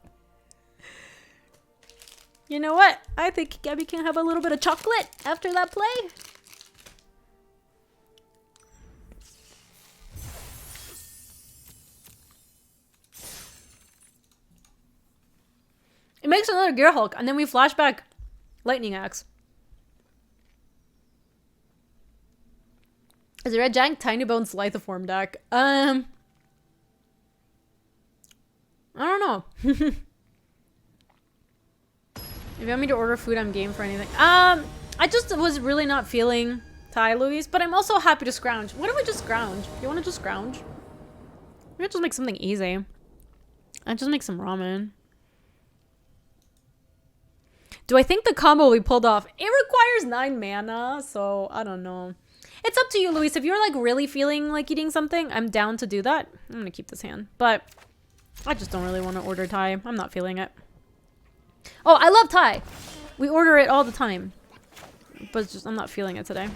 You know what? I think Gaby can have a little bit of chocolate after that play. It makes another Gear Hulk, and then we flash back Lightning Axe. Is there a giant Tiny Bones Lithoform deck? I don't know. If you want me to order food, I'm game for anything. I just was really not feeling Thai, Luis, but I'm also happy to scrounge. What if we just scrounge? You want to just scrounge? Maybe just make something easy. I just make some ramen. Do I think the combo we pulled off? It requires 9 mana, so I don't know. It's up to you, Luis. If you're like really feeling like eating something, I'm down to do that. I'm gonna keep this hand, but I just don't really want to order Thai. I'm not feeling it. Oh, I love Thai. We order it all the time, but it's just I'm not feeling it today.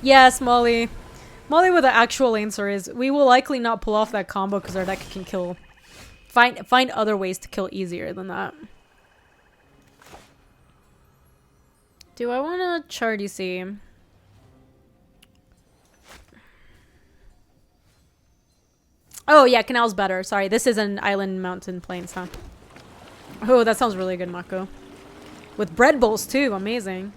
Yes, Molly. Molly with the actual answer is we will likely not pull off that combo because our deck can kill. Find other ways to kill easier than that. Do I want to chart EC? Oh yeah, Canal's better. Sorry, this is an island mountain plains, huh? Oh, that sounds really good, Mako. With bread bowls too, amazing.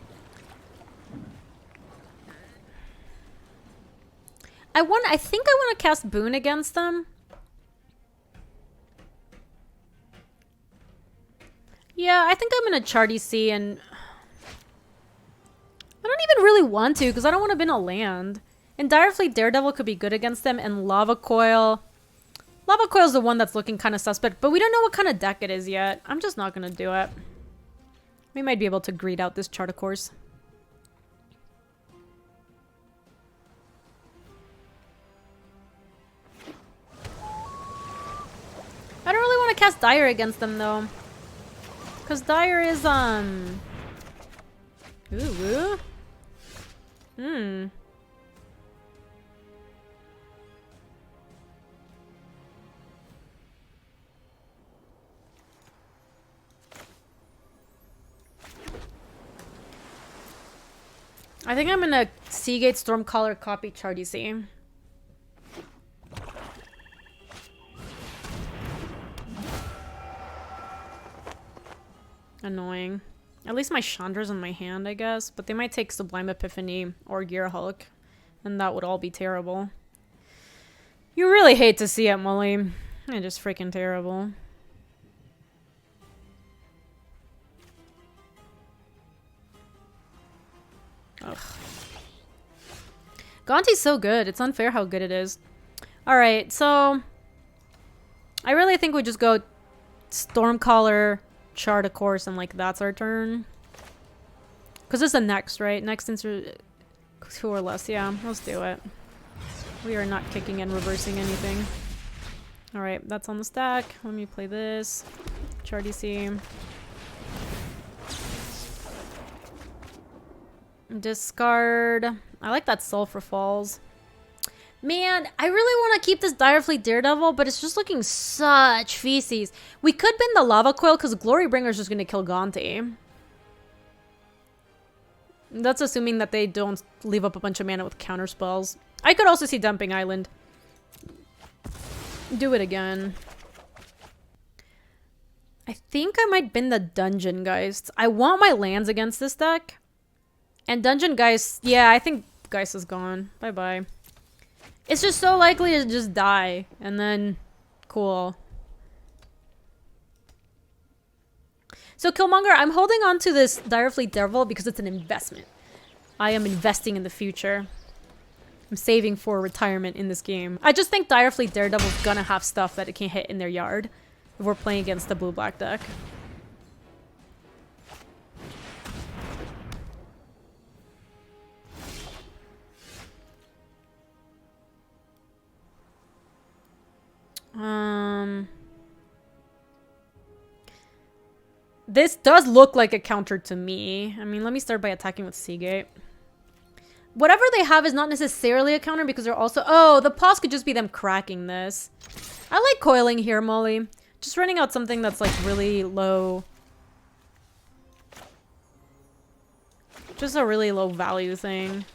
I think I want to cast Boon against them. Yeah, I think I'm gonna chart EC and... I don't even really want to because I don't want to bin a land. And Direfleet Daredevil could be good against them, and Lava Coil Lava Coil's the one that's looking kind of suspect, but we don't know what kind of deck it is yet. I'm just not going to do it. We might be able to greed out this chart, of course. I don't really want to cast Dire against them, though. Because Dire is, Ooh. I think I'm gonna Seagate Stormcaller copy chart, you see. Annoying. At least my Chandra's in my hand, I guess. But they might take Sublime Epiphany or Gear Hulk. And that would all be terrible. You really hate to see it, Molly. It's just freaking terrible. Ugh. Gonti's so good. It's unfair how good it is. Alright, so... I really think we just go Stormcaller, Chart, of course, and like that's our turn. Because it's the next, right? Next insert 2 or less. Yeah, let's do it. We are not kicking and reversing anything. Alright, that's on the stack. Let me play this. Chart DC. Discard. I like that Sulfur Falls. Man, I really want to keep this Direfleet Daredevil, but it's just looking such feces. We could bin the Lava Coil because Glorybringer is just going to kill Gonti. That's assuming that they don't leave up a bunch of mana with counter spells. I could also see Dumping Island. Do it again. I think I might bin the Dungeon Geist. I want my lands against this deck. And Dungeon Geist, yeah, I think Geist is gone. Bye-bye. It's just so likely to just die. And then, cool. So Killmonger, I'm holding on to this Direfleet Devil because it's an investment. I am investing in the future. I'm saving for retirement in this game. I just think Direfleet Daredevil's gonna have stuff that it can hit in their yard if we're playing against the blue-black deck. This does look like a counter to me. I mean, let me start by attacking with Seagate. Whatever they have is not necessarily a counter because they're also... Oh, the pause could just be them cracking this. I like coiling here, Molly. Just running out something that's like really low. Just a really low value thing.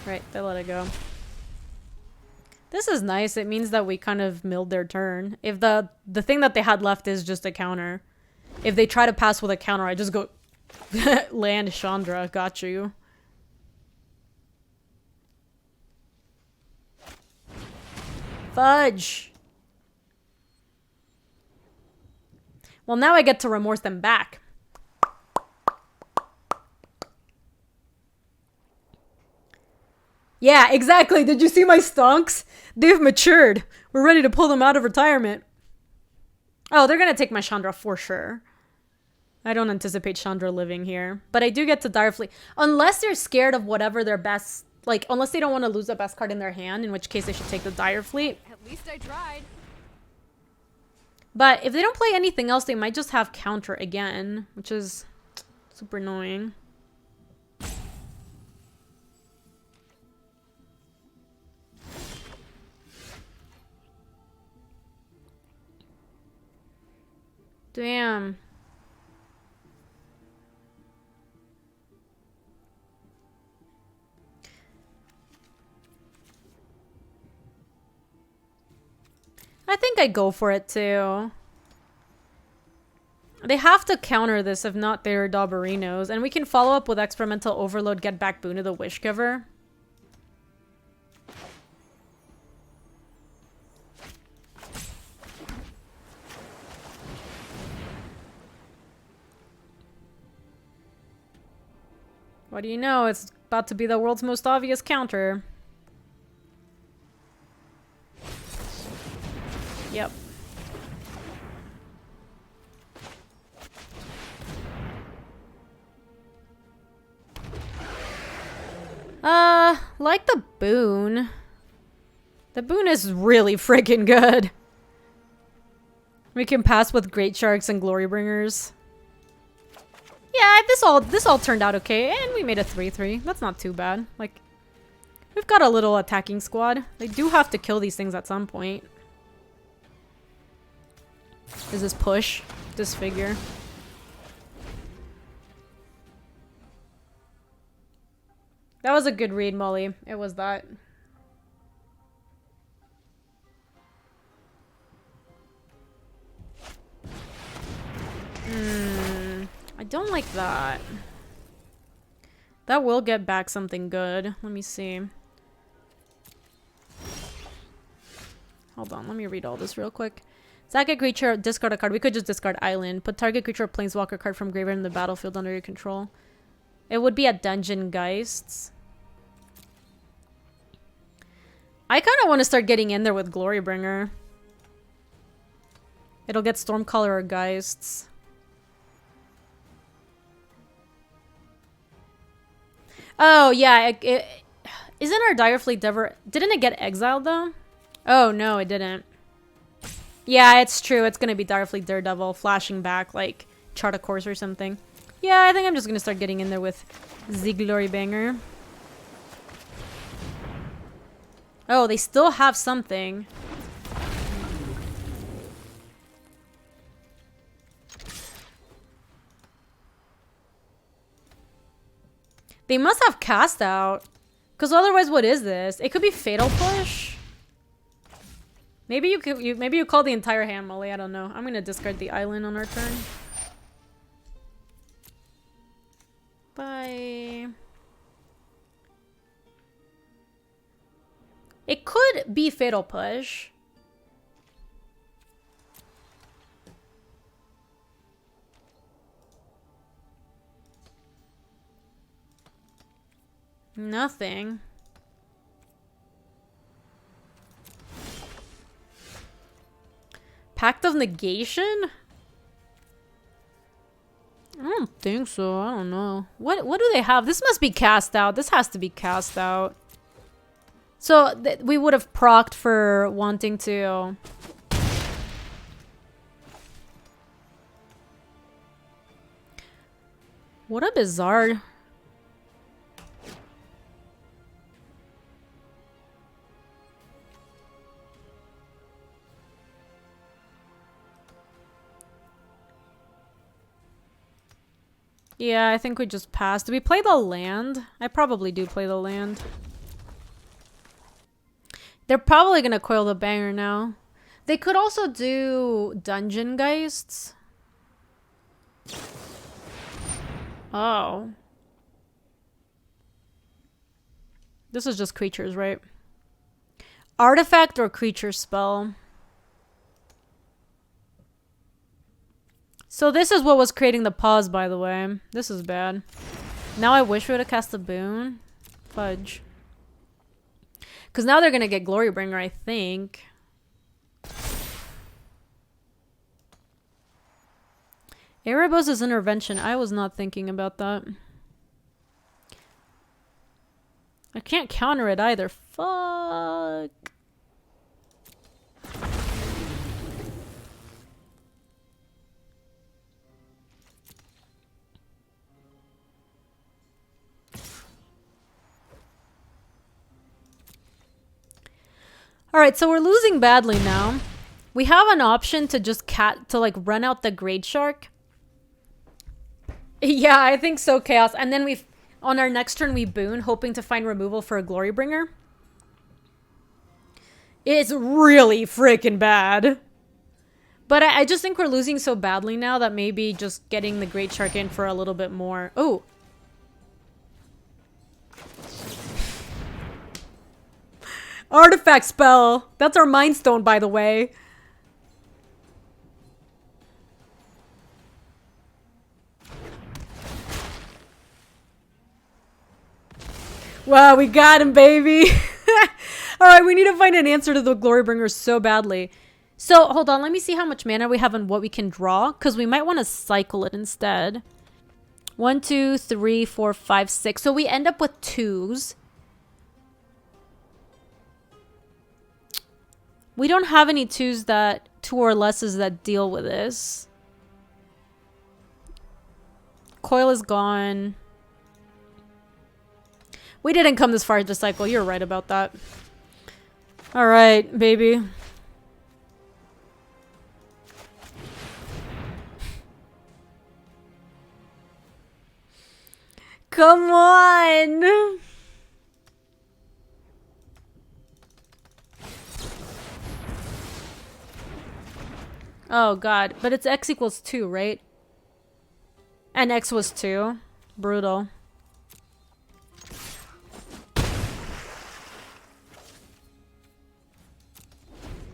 Right, they let it go. This is nice. It means that we kind of milled their turn. If the thing that they had left is just a counter. If they try to pass with a counter, I just go land Chandra. Got you. Fudge. Well, now I get to remorse them back. Yeah, exactly. Did you see my stonks? They've matured. We're ready to pull them out of retirement. Oh, they're going to take my Chandra for sure. I don't anticipate Chandra living here. But I do get to Direfleet. Unless they're scared of whatever their best... Like, unless they don't want to lose the best card in their hand, in which case they should take the Direfleet. At least I tried. But if they don't play anything else, they might just have counter again, which is super annoying. Damn. I think I go for it too. They have to counter this if not they're Dauberinos. And we can follow up with Experimental Overload, get back Boon to the Wishgiver. What do you know? It's about to be the world's most obvious counter. Yep. Like the boon. The boon is really freaking good. We can pass with Great Sharks and Glorybringers. Yeah, this all turned out okay, and we made a 3-3. That's not too bad. Like, we've got a little attacking squad. They do have to kill these things at some point. Is this push? Disfigure. That was a good read, Molly. It was that. I don't like that. That will get back something good. Let me see. Hold on, let me read all this real quick. Sack a creature, discard a card. We could just discard Island. Put target creature or planeswalker card from graveyard in the battlefield under your control. It would be a Dungeon Geists. I kind of want to start getting in there with Glorybringer. It'll get Stormcaller or Geists. Oh, yeah. Isn't our Direfleet ever... Didn't it get exiled, though? Oh, no, it didn't. Yeah, it's true. It's going to be Direfleet Daredevil flashing back, like, Chart a Course or something. Yeah, I think I'm just going to start getting in there with Glorybringer. Oh, they still have something. They must have cast out. Because otherwise, what is this? It could be Fatal Push. Maybe you call the entire hand, Molly. I don't know. I'm gonna discard the island on our turn. Bye. It could be Fatal Push. Nothing. Pact of Negation? I don't think so. I don't know. What do they have? This must be cast out. This has to be cast out. So we would have procced for wanting to... What a bizarre... Yeah, I think we just passed. Do we play the land? I probably do play the land. They're probably gonna coil the banger now. They could also do Dungeon Geists. Oh. This is just creatures, right? Artifact or creature spell. So this is what was creating the pause, by the way. This is bad. Now I wish we would have cast a boon. Fudge. Because now they're going to get Glorybringer, I think. Erebos' Intervention. I was not thinking about that. I can't counter it either. Fuck. Alright, so we're losing badly now. We have an option to just run out the Great Shark. Yeah, I think so, Chaos. And then on our next turn we boon, hoping to find removal for a Glorybringer. It's really freaking bad. But I just think we're losing so badly now that maybe just getting the Great Shark in for a little bit more. Oh. Artifact spell. That's our Mind Stone, by the way. Wow, we got him, baby. All right, we need to find an answer to the Glorybringer so badly. So, hold on. Let me see how much mana we have and what we can draw, because we might want to cycle it instead. 1, 2, 3, 4, 5, 6. So we end up with 2s. We don't have any 2s that... 2 or lesses that deal with this. Coil is gone. We didn't come this far to cycle. You're right about that. Alright, baby. Come on! Oh god, but it's x equals 2, right? And x was 2. Brutal.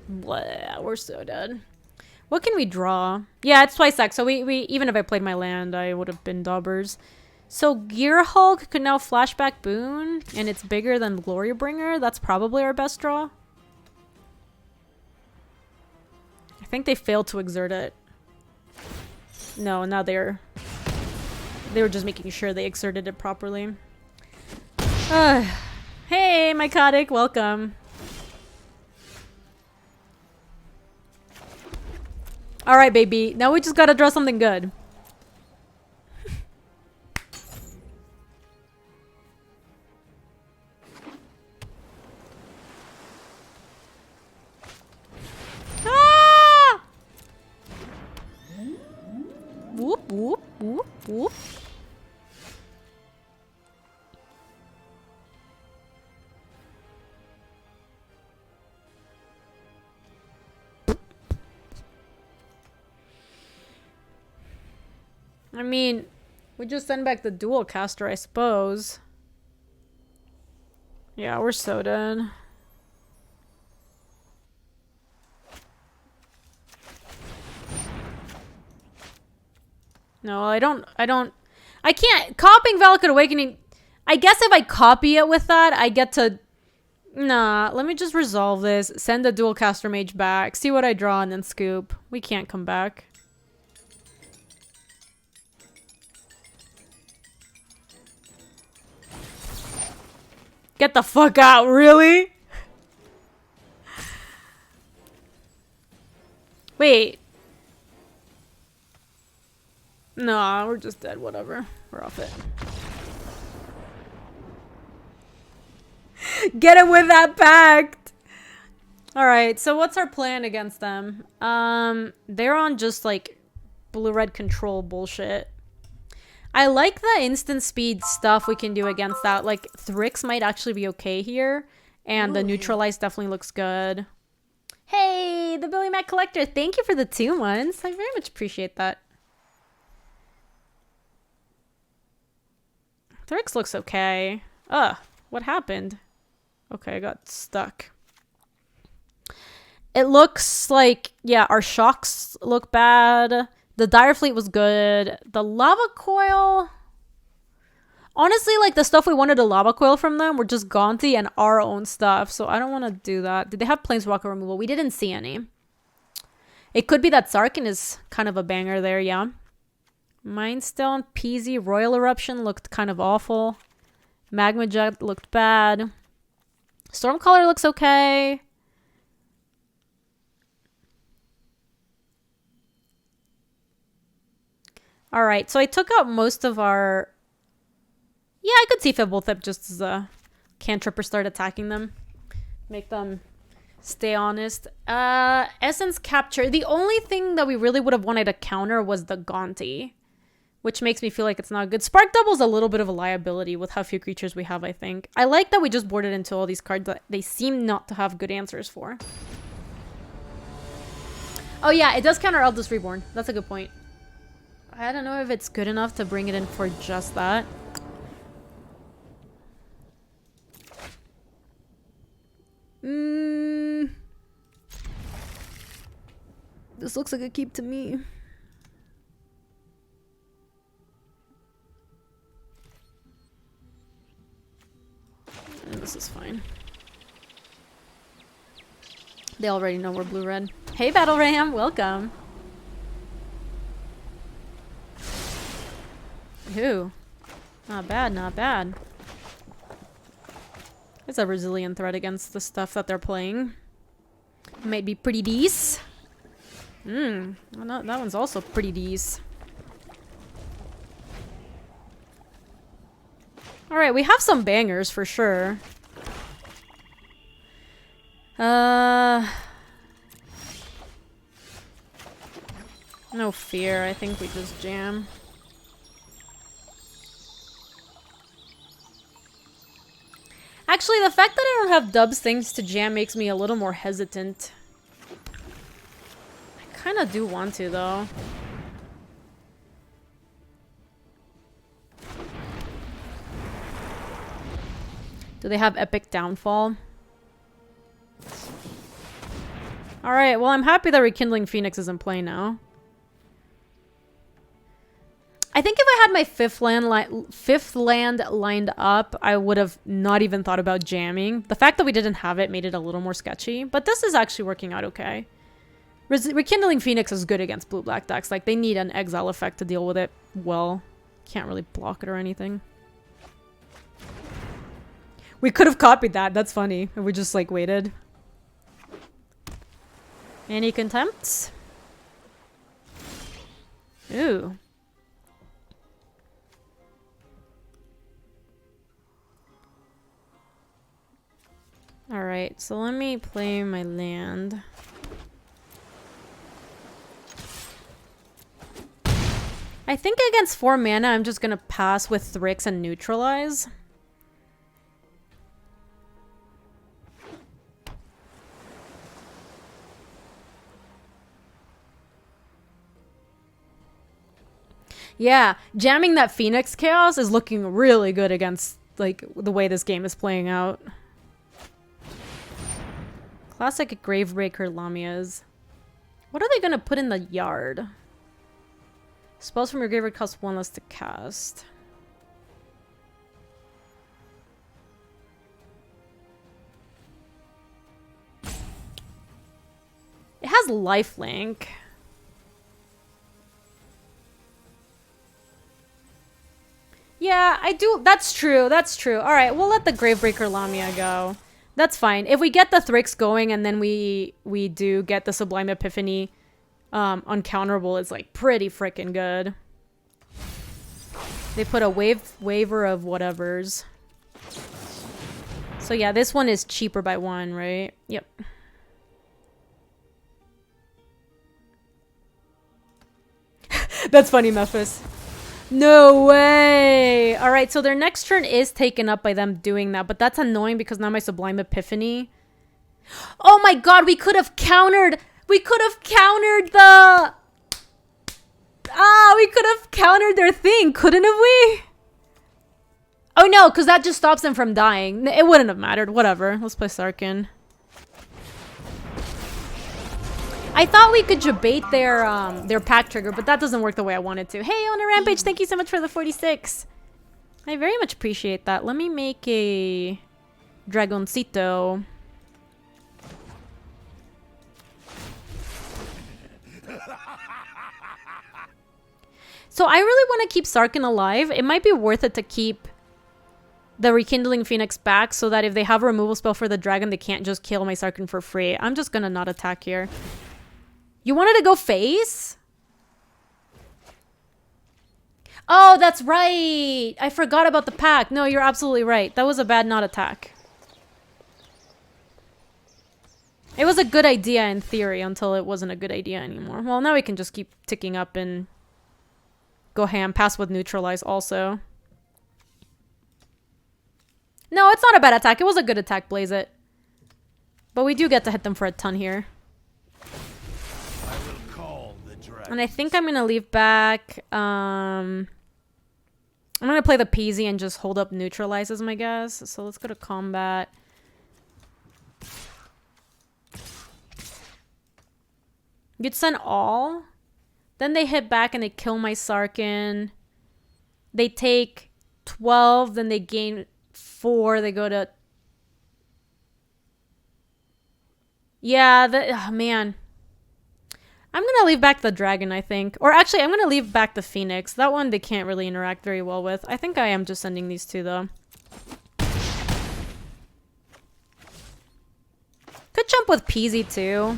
Blah, we're so dead. What can we draw? Yeah, it's twice X, so we even if I played my land, I would have been daubers. So Gear Hulk could now flashback boon, and it's bigger than Glorybringer. That's probably our best draw. I think they failed to exert it. No, now they were just making sure they exerted it properly. Hey, Mycotic, welcome. Alright, baby. Now we just gotta draw something good. Ah! Whoop, whoop, whoop, whoop. I mean, we just send back the dual caster, I suppose. Yeah, we're so dead. No, I can't. Copying Valakut Awakening. I guess if I copy it with that, I get to... Nah, let me just resolve this. Send the dual caster mage back. See what I draw and then scoop. We can't come back. Get the fuck out, really? Wait. Nah, we're just dead, whatever. We're off it. Get him with that pact! Alright, so what's our plan against them? They're on just like blue-red control bullshit. I like the instant speed stuff we can do against that. Like, Thrix might actually be okay here. And the neutralize definitely looks good. Hey, the Billy Mac Collector. Thank you for the 2 months. I very much appreciate that. Thrix looks okay. Ugh, what happened? Okay, I got stuck. It looks like, yeah, our shocks look bad. The Dire Fleet was good. The Lava Coil... Honestly, like, the stuff we wanted a Lava Coil from them were just Gaunty and our own stuff. So I don't want to do that. Did they have Planeswalker removal? We didn't see any. It could be that Sarkin is kind of a banger there, yeah. Mindstone, Peasy, Royal Eruption looked kind of awful. Magma Jet looked bad. Stormcaller looks okay. Alright, so I took out most of our... Yeah, I could see Fibblethip just as a cantripper start attacking them. Make them stay honest. Essence Capture. The only thing that we really would have wanted to counter was the Gaunty. Which makes me feel like it's not good. Spark Double's a little bit of a liability with how few creatures we have, I think. I like that we just boarded into all these cards that they seem not to have good answers for. Oh yeah, it does counter Eldest Reborn. That's a good point. I don't know if it's good enough to bring it in for just that. This looks like a keep to me. This is fine. They already know we're blue-red. Hey, Battle Ram, welcome. Ooh. Not bad, not bad. It's a resilient threat against the stuff that they're playing. Might be pretty decent. Well, no, that one's also pretty decent. Alright, we have some bangers for sure. No fear, I think we just jam. Actually, the fact that I don't have Dub's things to jam makes me a little more hesitant. I kind of do want to, though. Do they have Epic Downfall? Alright, well, I'm happy that Rekindling Phoenix is in play now. I think if I had my fifth land lined up, I would have not even thought about jamming. The fact that we didn't have it made it a little more sketchy, but this is actually working out okay. Rekindling Phoenix is good against blue-black decks. Like, they need an exile effect to deal with it well. Can't really block it or anything. We could have copied that. That's funny. If we just, like, waited. Any contempts? Ooh. Alright, so let me play my land. I think against 4 mana, I'm just gonna pass with Thrix and neutralize. Yeah, jamming that Phoenix Chaos is looking really good against, like, the way this game is playing out. Classic Gravebreaker Lamias. What are they gonna put in the yard? Spells from your graveyard cost 1 less to cast. It has lifelink. Yeah, I do. That's true. That's true. All right, we'll let the Gravebreaker Lamia go. That's fine. If we get the Thrix going and then we do get the Sublime Epiphany uncounterable, it's like pretty freaking good. They put a waiver of whatevers. So yeah, this one is cheaper by 1, right? Yep. That's funny, Memphis. No way! Alright, so their next turn is taken up by them doing that, but that's annoying because now my Sublime Epiphany... Oh my god, we could have countered... We could have countered the... we could have countered their thing, couldn't have we? Oh no, because that just stops them from dying. It wouldn't have mattered. Whatever. Let's play Sarkin. I thought we could debate their pack trigger, but that doesn't work the way I wanted to. Hey, Owner Rampage, thank you so much for the 46. I very much appreciate that. Let me make a Dragoncito. So I really want to keep Sarkin alive. It might be worth it to keep the Rekindling Phoenix back so that if they have a removal spell for the dragon, they can't just kill my Sarkin for free. I'm just going to not attack here. You wanted to go face? Oh, that's right. I forgot about the pack. No, you're absolutely right. That was a bad not attack. It was a good idea in theory until it wasn't a good idea anymore. Well, now we can just keep ticking up and go ham. Pass with neutralize also. No, it's not a bad attack. It was a good attack, Blaze It. But we do get to hit them for a ton here. And I think I'm going to leave back... I'm going to play the Peasy and just hold up neutralize as my guess. So let's go to combat. You'd send all. Then they hit back and they kill my Sarkin. They take 12. Then they gain 4. They go to Yeah, oh, man. I'm gonna leave back the dragon, I think. Or actually, I'm gonna leave back the phoenix. That one they can't really interact very well with. I think I am just sending these two, though. Could jump with Peasy, too.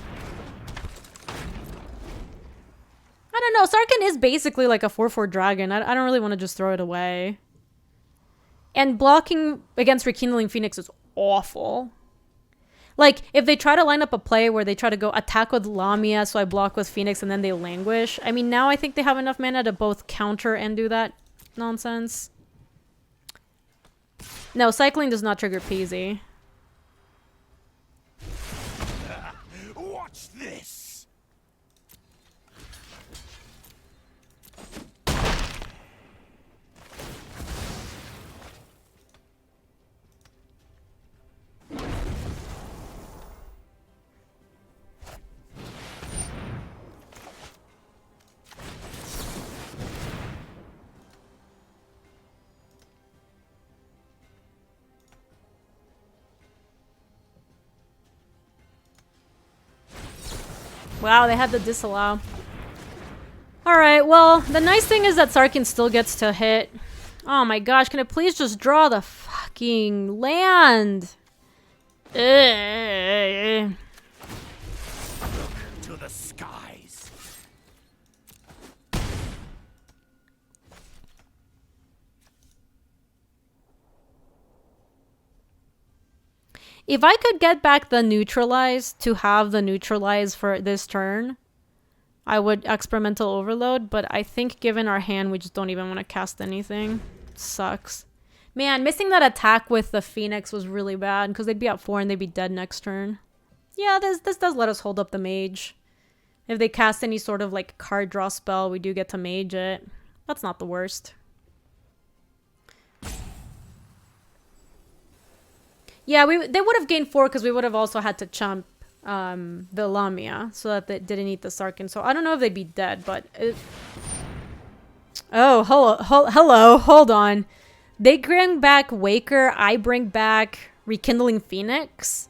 I don't know. Sarkhan is basically like a 4/4 dragon. I don't really want to just throw it away. And blocking against Rekindling Phoenix is awful. Like, if they try to line up a play where they try to go attack with Lamia, so I block with Phoenix, and then they languish. I mean, now I think they have enough mana to both counter and do that nonsense. No, cycling does not trigger Peasy. Watch this. Wow, they had to disallow. Alright, well, the nice thing is that Sarkhan still gets to hit. Oh my gosh, can it please just draw the fucking land? To the skies. If I could get back the neutralize to have the neutralize for this turn, I would experimental overload, but I think given our hand, we just don't even want to cast anything. It sucks. Man, missing that attack with the Phoenix was really bad because they'd be at 4 and they'd be dead next turn. Yeah, this does let us hold up the mage. If they cast any sort of like card draw spell, we do get to mage it. That's not the worst. Yeah, they would have gained 4 because we would have also had to chump the Lamia so that they didn't eat the Sarkhan. So I don't know if they'd be dead, but... Oh, hello, hold on. They bring back Waker, I bring back Rekindling Phoenix.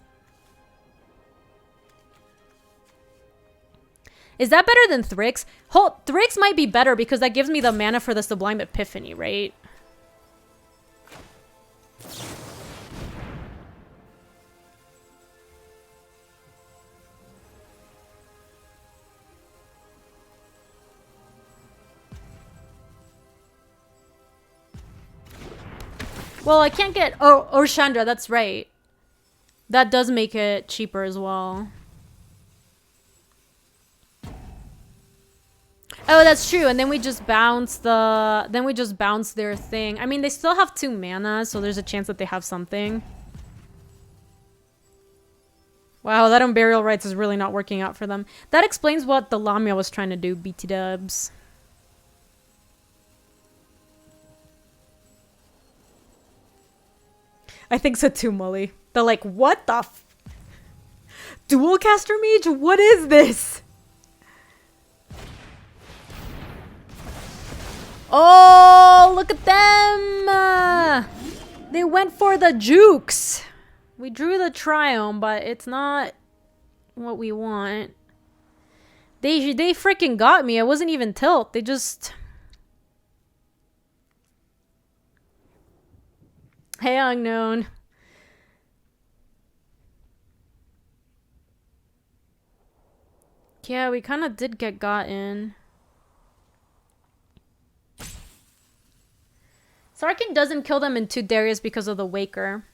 Is that better than Thrix? Thrix might be better because that gives me the mana for the Sublime Epiphany, right? Well, I can't get... Oh, or Chandra, that's right. That does make it cheaper as well. Oh, that's true. And then we just bounce the... Then we just bounce their thing. I mean, they still have 2 mana, so there's a chance that they have something. Wow, that Unburial Rites is really not working out for them. That explains what the Lamia was trying to do, BT dubs. I think so too, Molly. They're like, what the Dual Caster Mage? What is this? Oh, look at them! They went for the jukes. We drew the Triome, but it's not what we want. They freaking got me. It wasn't even tilt. They just... Hey, Unknown. Yeah, we kind of did get gotten. Sarkhan doesn't kill them in 2 Darius because of the Waker.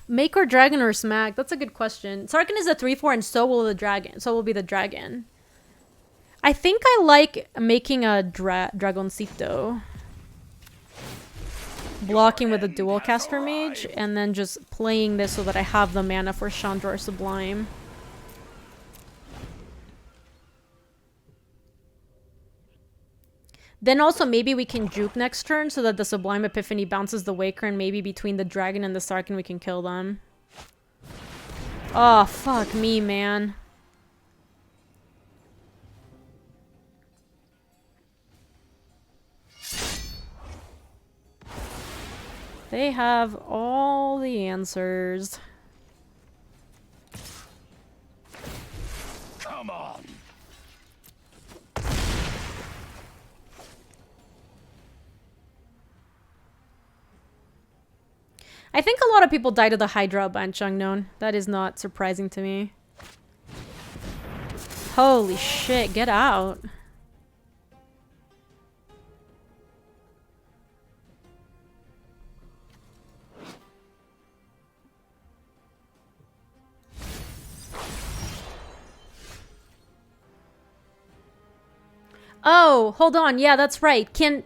Make or Dragon or Smack? That's a good question. Sarkhan is a 3/4 and so will the Dragon. So will be the Dragon. I think I like making a Dragoncito. Blocking with a Dual Caster Mage and then just playing this so that I have the mana for Chandra or Sublime. Then also maybe we can juke next turn so that the Sublime Epiphany bounces the Waker and maybe between the Dragon and the Sarkhan we can kill them. Oh, fuck me, man. They have all the answers. I think a lot of people die to the Hydra bunch, unknown. That is not surprising to me. Holy shit, get out. Oh, hold on. Yeah, that's right. Can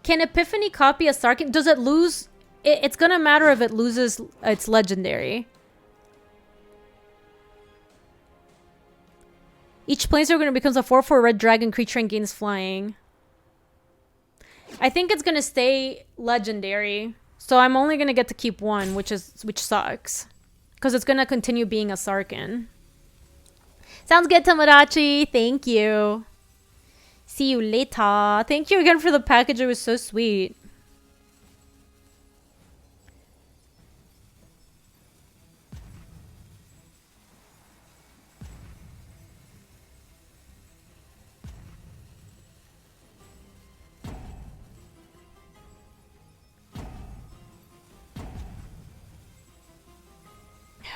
Epiphany copy a Sarkin? Does it lose? It's gonna matter if it loses its legendary. Each planeswalker becomes a 4/4 red dragon creature and gains flying. I think it's gonna stay legendary, so I'm only gonna get to keep one, which sucks, because it's gonna continue being a Sarkin. Sounds good, Tomodachi. Thank you. See you later. Thank you again for the package. It was so sweet.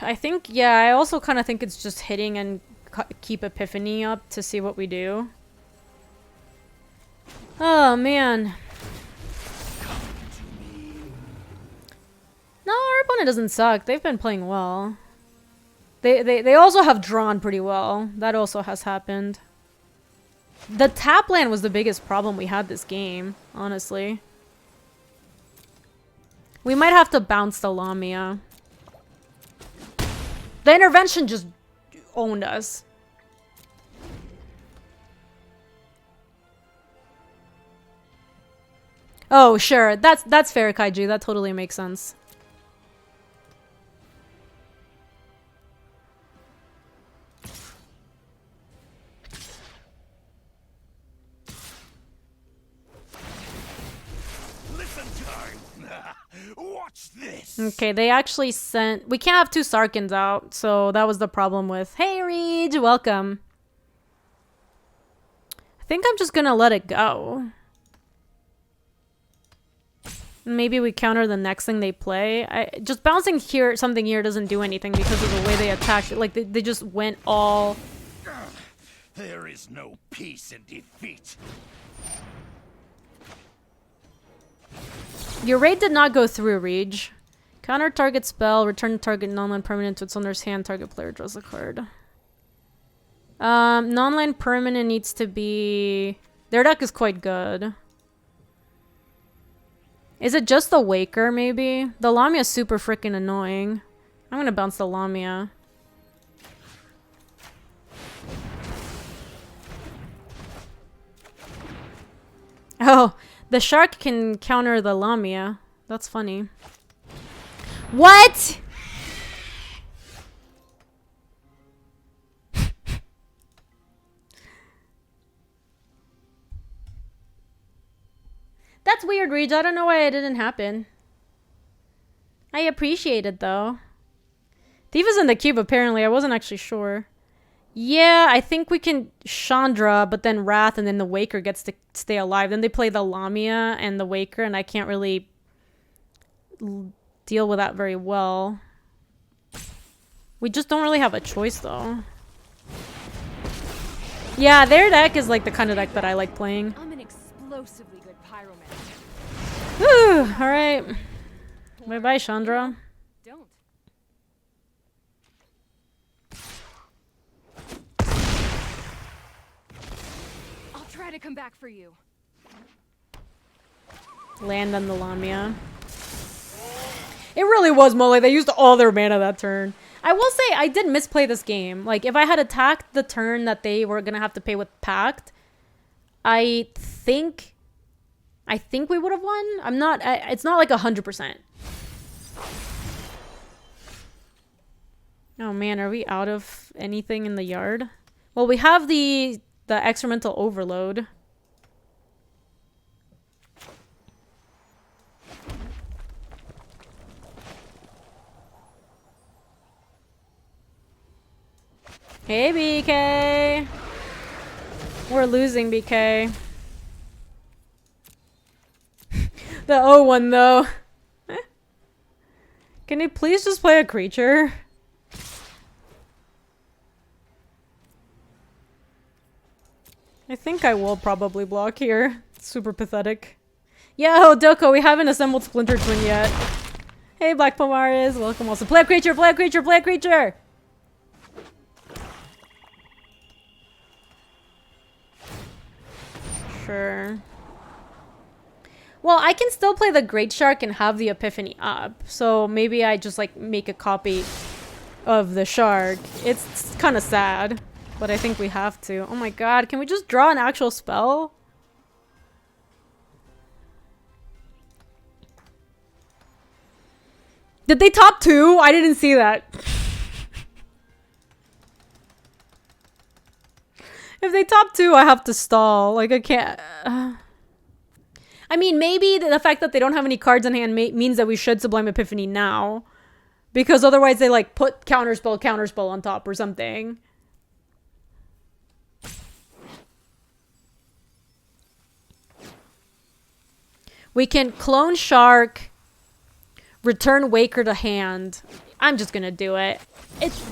I think, yeah, I also kind of think it's just hitting and keep Epiphany up to see what we do. Oh, man. No, our opponent doesn't suck. They've been playing well. They also have drawn pretty well. That also has happened. The tap land was the biggest problem we had this game, honestly. We might have to bounce the Lamia. The intervention just owned us. Oh, sure. That's fair, Kaiju. That totally makes sense. Listen time. Watch this. Okay, they actually sent... We can't have two Sarkins out, so that was the problem with... Hey, Reed! Welcome. I think I'm just gonna let it go. Maybe we counter the next thing they play. Just bouncing here, something here doesn't do anything because of the way they attacked it. Like, they just went all... There is no peace in defeat. Your raid did not go through, Reed. Counter target spell, return target non-land permanent to its owner's hand, target player draws a card. Non-land permanent needs to be... Their deck is quite good. Is it just the Waker, maybe? The Lamia is super freaking annoying. I'm gonna bounce the Lamia. Oh, the Shark can counter the Lamia. That's funny. What?! That's weird, Reed. I don't know why it didn't happen. I appreciate it, though. Thief is in the cube, apparently. I wasn't actually sure. Yeah, I think we can Chandra, but then Wrath, and then the Waker gets to stay alive. Then they play the Lamia and the Waker, and I can't really deal with that very well. We just don't really have a choice, though. Yeah, their deck is like the kind of deck that I like playing. I'm an explosively good pyromancer. Whew, alright. Bye-bye, Chandra. Don't. I'll try to come back for you. Land on the Lamia. It really was Mole. They used all their mana that turn. I will say, I did misplay this game. Like, if I had attacked the turn that they were going to have to pay with Pact, I think we would have won. I'm not... it's not like 100%. Oh, man. Are we out of anything in the yard? Well, we have the Experimental Overload. Hey, BK. We're losing, BK. The O one, though. Can you please just play a creature? I think I will probably block here. It's super pathetic. Yo, Doko, we haven't assembled Splinter Twin yet. Hey, Black Pomaris, welcome also. Play a creature, play a creature, play a creature! Sure. Well, I can still play the Great Shark and have the Epiphany up. So maybe I just like make a copy of the shark. It's kind of sad, but I think we have to. Oh my god, can we just draw an actual spell? Did they top 2? I didn't see that. If they top 2, I have to stall. Like, I can't... I mean, maybe the fact that they don't have any cards in hand means that we should Sublime Epiphany now. Because otherwise they, like, put counterspell on top or something. We can clone Shark, return Waker to hand. I'm just gonna do it.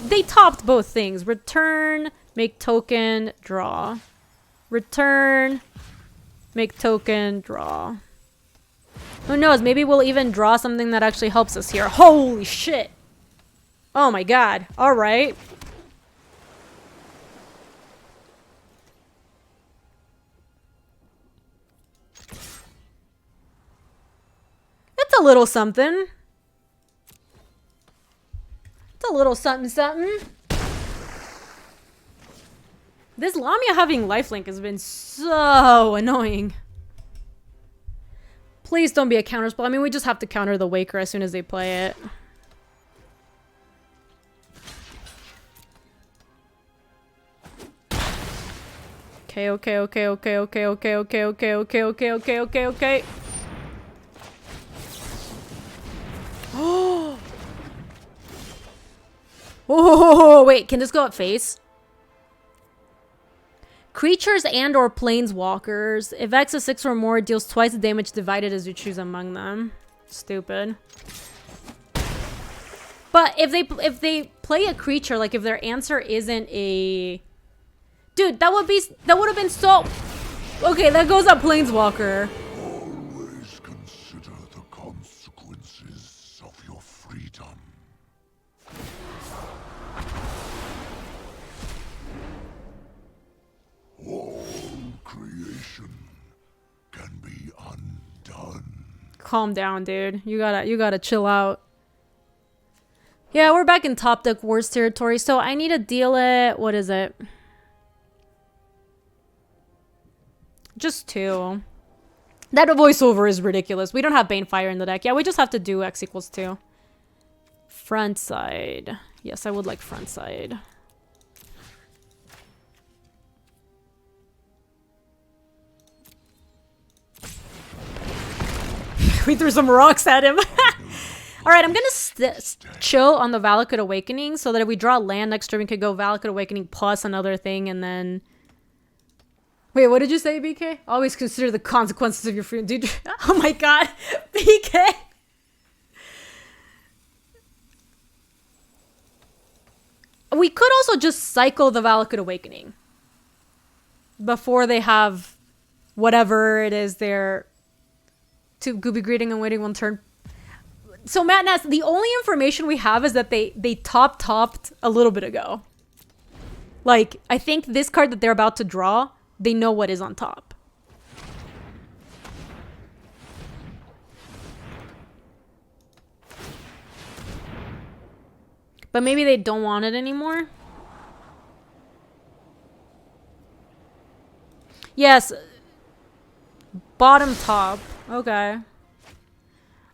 They topped both things. Return, make token, draw. Return, make token, draw. Who knows? Maybe we'll even draw something that actually helps us here. Holy shit! Oh my god. Alright. It's a little something. It's a little something something. This Lamia having lifelink has been so annoying. Please don't be a counterspell. I mean, we just have to counter the Waker as soon as they play it. Okay, okay, okay, okay, okay, okay, okay, okay, okay, okay, okay, okay, okay. Oh, wait, can this go at face? Creatures and or planeswalkers. If X is 6 or more, it deals twice the damage divided as you choose among them. Stupid. But if they play a creature, like if their answer isn't a... Dude, that would have been so... Okay, that goes up planeswalker. Always consider the consequences of your freedom. All creation can be undone. Calm down, dude. You gotta chill out. Yeah, we're back in top deck wars territory, so I need to deal it. What is it? Just 2. That voiceover is ridiculous. We don't have Banefire in the deck. Yeah, we just have to do X equals 2. Front side. Yes, I would like front side. We threw some rocks at him. Alright, I'm gonna chill on the Valakut Awakening so that if we draw land next turn, we could go Valakut Awakening plus another thing and then... Wait, what did you say, BK? Always consider the consequences of your freedom. Dude, oh my god. BK! We could also just cycle the Valakut Awakening. Before they have whatever it is they're... To Gooby Greeting and waiting one turn. So Matt Nass, the only information we have is that they topped a little bit ago. Like, I think this card that they're about to draw, they know what is on top. But maybe they don't want it anymore. Yes. Bottom top. Okay.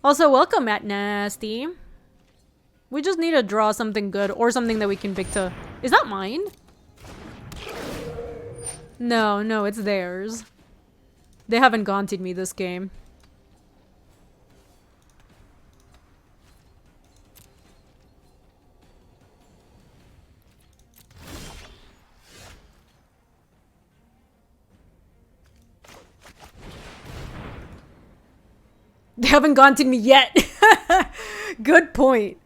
Also, welcome, Matt Nasty. We just need to draw something good or something that we can pick to... Is that mine? No, no, it's theirs. They haven't gaunted me this game. They haven't gaunted me yet. Good point.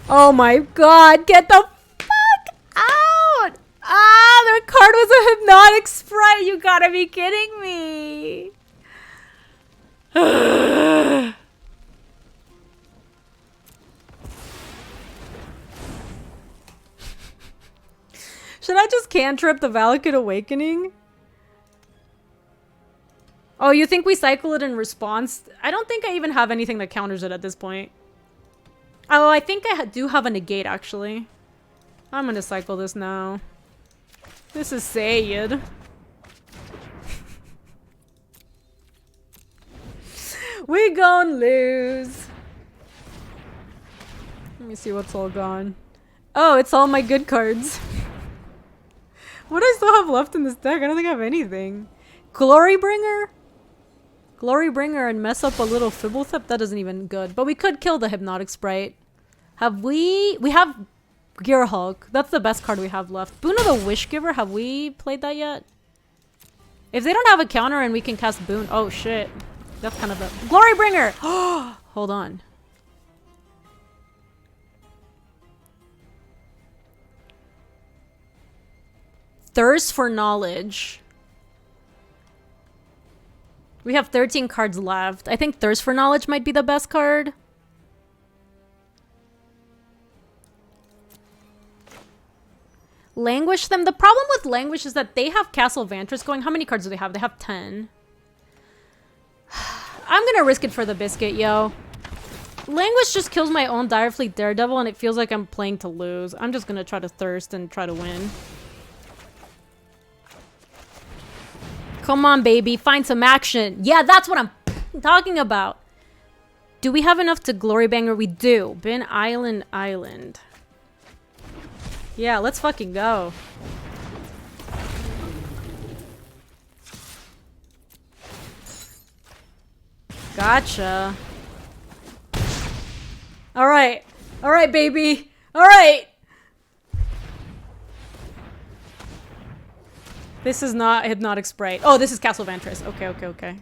Oh my god, get the fuck out! Ah, their card was a hypnotic sprite. You gotta be kidding me. Should I just cantrip the Valakut Awakening? Oh, you think we cycle it in response? I don't think I even have anything that counters it at this point. Oh, I think I do have a negate, actually. I'm gonna cycle this now. This is Sayed. We gon' lose. Let me see what's all gone. Oh, it's all my good cards. What do I still have left in this deck? I don't think I have anything. Glorybringer? Glorybringer and mess up a little Fibblethip? That isn't even good. But we could kill the Hypnotic Sprite. Have we... We have Gearhulk. That's the best card we have left. Boon of the Wishgiver? Have we played that yet? If they don't have a counter and we can cast Boon... Oh, shit. That's kind of a... Glorybringer! Hold on. Thirst for Knowledge. We have 13 cards left. I think Thirst for Knowledge might be the best card. Languish them. The problem with Languish is that they have Castle Vantress going. How many cards do they have? They have 10. I'm gonna risk it for the biscuit, yo. Languish just kills my own Direfleet Daredevil and it feels like I'm playing to lose. I'm just gonna try to thirst and try to win. Come on, baby. Find some action. Yeah, that's what I'm talking about. Do we have enough to Glorybanger? We do. Bin Island. Yeah, let's fucking go. Gotcha. Alright. Alright, baby. Alright. This is not Hypnotic Sprite. Oh, this is Castle Vantress. Okay.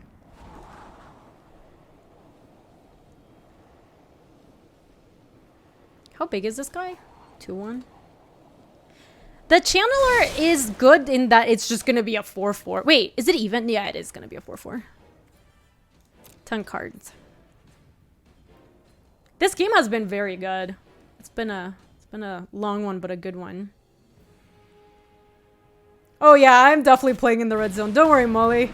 How big is this guy? 2-1. The Channeler is good in that it's just gonna be a 4-4. Wait, is it even? Yeah, it is gonna be a 4-4. 10 cards. This game has been very good. It's been a long one, but a good one. Oh yeah, I'm definitely playing in the red zone. Don't worry, Molly.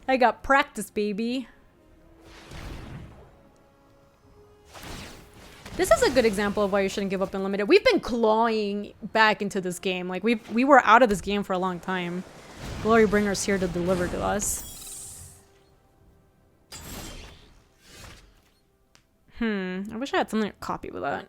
I got practice, baby. This is a good example of why you shouldn't give up Unlimited. We've been clawing back into this game. Like, we were out of this game for a long time. Glorybringer's here to deliver to us. I wish I had something to copy with that.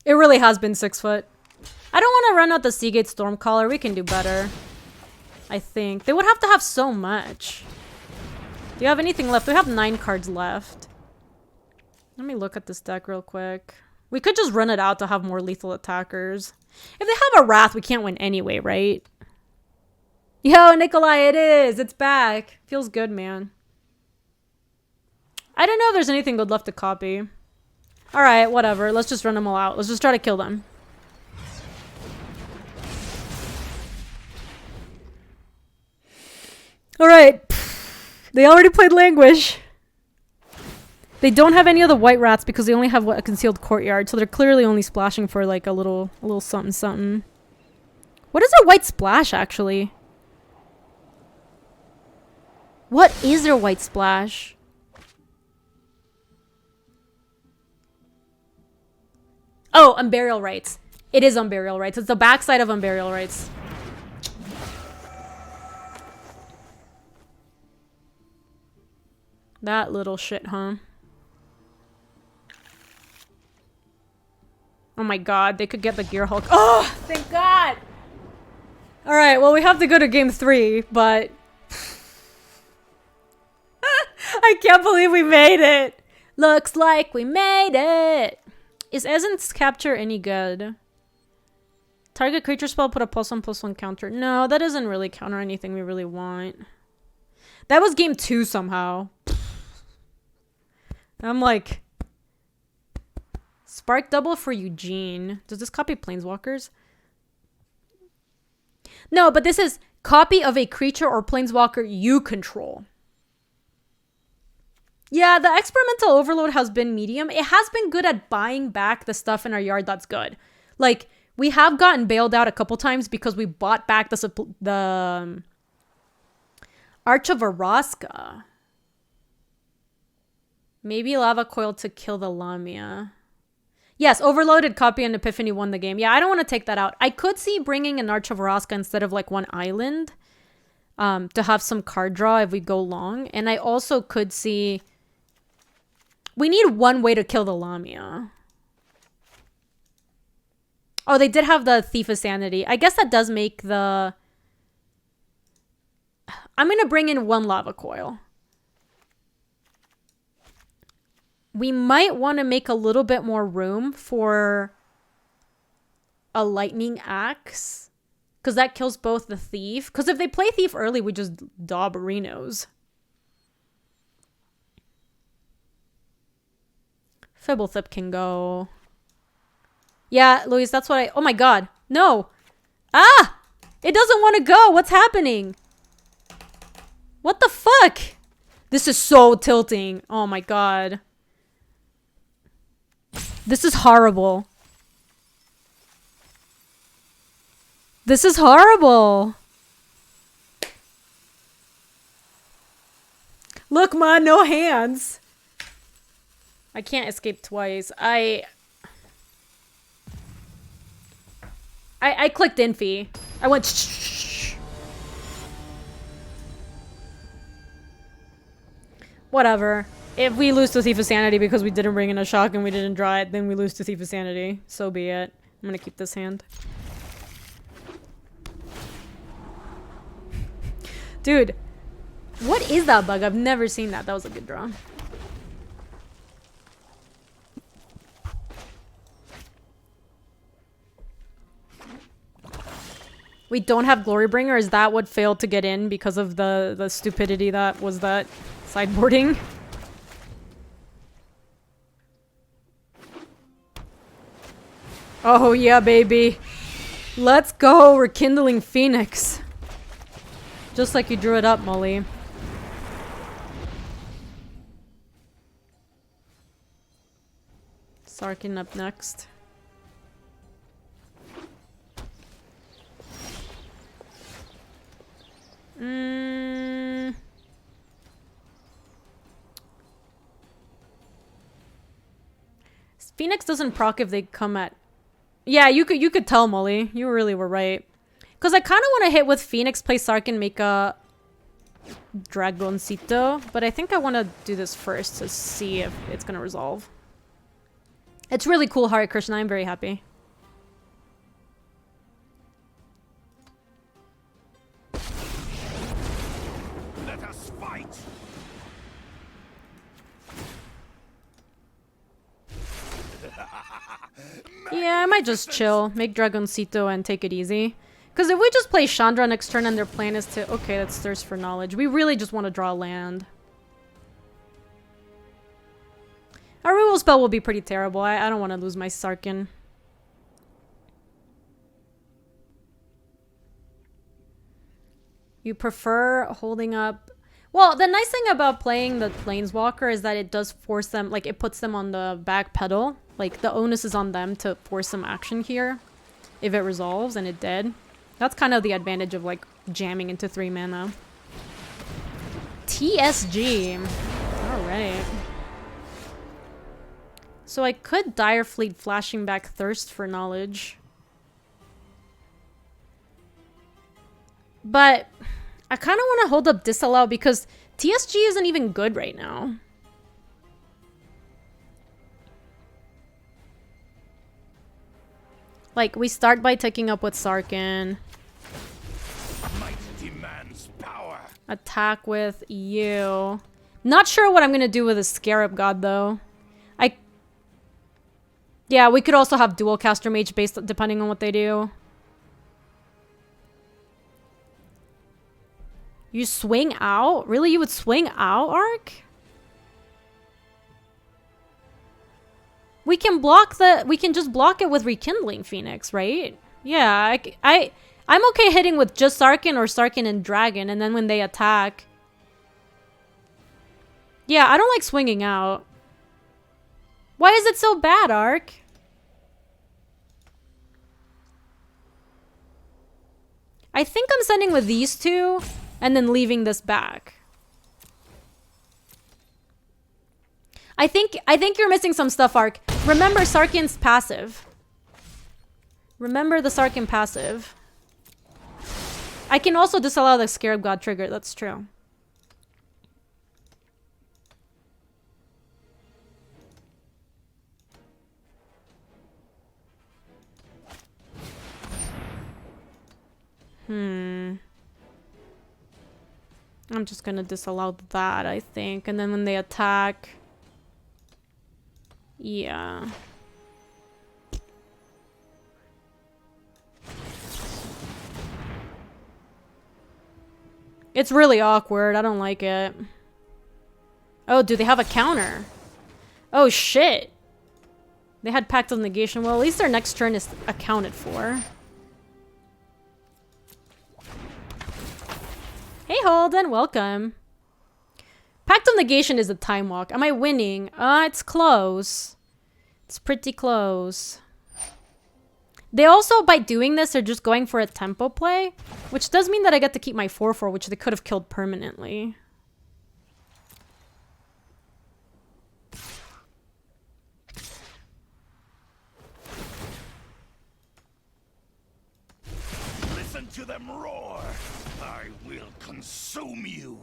It really has been 6 foot. I don't want to run out the Seagate Stormcaller. We can do better. I think. They would have to have so much. Do you have anything left? We have 9 cards left. Let me look at this deck real quick. We could just run it out to have more lethal attackers. If they have a Wrath, we can't win anyway, right? Yo, Nikolai, it is. It's back. Feels good, man. I don't know if there's anything good left to copy. Alright, whatever. Let's just run them all out. Let's just try to kill them. Alright. They already played Languish. They don't have any of the white rats because they only have a concealed courtyard, so they're clearly only splashing for like a little something something. What is their white splash, actually? What is their white splash? Oh, Unburial Rites. It is Unburial Rites. It's the backside of Unburial Rites. That little shit, huh? Oh my god, they could get the Gearhulk. Oh, thank god! Alright, well, we have to go to game 3, but... I can't believe we made it! Looks like we made it! Is Essence Capture any good? Target creature spell, put a +1/+1 counter. No, that doesn't really counter anything we really want. That was game 2 somehow. I'm like... Spark double for Eugene. Does this copy Planeswalkers? No, but this is copy of a creature or Planeswalker you control. Yeah, the experimental overload has been medium. It has been good at buying back the stuff in our yard that's good. Like, we have gotten bailed out a couple times because we bought back the Arch of Araska. Maybe Lava Coil to kill the Lamia. Yes, overloaded copy and Epiphany won the game. Yeah, I don't want to take that out. I could see bringing an Arch of Araska instead of like one island to have some card draw if we go long. And I also could see... We need one way to kill the Lamia. Oh, they did have the Thief of Sanity. I guess that does make the... I'm going to bring in one Lava Coil. We might want to make a little bit more room for a Lightning Axe. Because that kills both the Thief. Because if they play Thief early, we just daub Rhinos. Fibblethip can go. Yeah, Luis, that's what I... Oh my god. No. Ah! It doesn't want to go. What's happening? What the fuck? This is so tilting. Oh my god. This is horrible. This is horrible. Look, ma, no hands. I can't escape twice. I clicked Infi. I went shh. Whatever. If we lose to Thief of Sanity because we didn't bring in a shock and we didn't draw it, then we lose to Thief of Sanity. So be it. I'm gonna keep this hand. Dude, what is that bug? I've never seen that. That was a good draw. We don't have Glorybringer. Is that what failed to get in because of the stupidity that was that sideboarding? Oh yeah, baby. Let's go. We're kindling Phoenix. Just like you drew it up, Molly. Sarkin up next. Phoenix doesn't proc if they come at... Yeah, you could tell, Molly. You really were right. Because I kind of want to hit with Phoenix, play Sarkin, make a Dragoncito. But I think I want to do this first to see if it's going to resolve. It's really cool, Hare Krishna. I'm very happy. Let us fight. Yeah, I might just chill, make Dragoncito and take it easy. Because if we just play Chandra next turn and their plan is to... Okay, that's Thirst for Knowledge. We really just want to draw land. Our removal spell will be pretty terrible. I don't want to lose my Sarkin. You prefer holding up... Well, the nice thing about playing the Planeswalker is that it does force them... Like, it puts them on the back pedal. Like, the onus is on them to force some action here. If it resolves, and it did. That's kind of the advantage of, like, jamming into 3 mana. TSG. Alright. So I could Dire Fleet flashing back Thirst for Knowledge. But I kind of want to hold up Disallow because TSG isn't even good right now. Like, we start by taking up with Sarkin. Might demands power. Attack with you. Not sure what I'm going to do with a Scarab God, though. Yeah, we could also have Dual Caster Mage based depending on what they do. You swing out? Really? You would swing out, Ark? We can block the... We can just block it with Rekindling Phoenix, right? Yeah, I'm okay hitting with just Sarkin or Sarkin and Dragon, and then when they attack... Yeah, I don't like swinging out. Why is it so bad, Ark? I think I'm sending with these two, and then leaving this back. I think you're missing some stuff, Ark. Remember Sarkin's passive. Remember the Sarkin passive. I can also disallow the Scarab God trigger, that's true. I'm just gonna disallow that, I think. And then when they attack... Yeah. It's really awkward. I don't like it. Oh, do they have a counter? Oh, shit. They had Pact of Negation. Well, at least their next turn is accounted for. Hey, Holden. Welcome. Pact of Negation is a time walk. Am I winning? It's close. It's pretty close. They also, by doing this, are just going for a tempo play, which does mean that I get to keep my 4/4, which they could have killed permanently. Listen to them roar. I will consume you.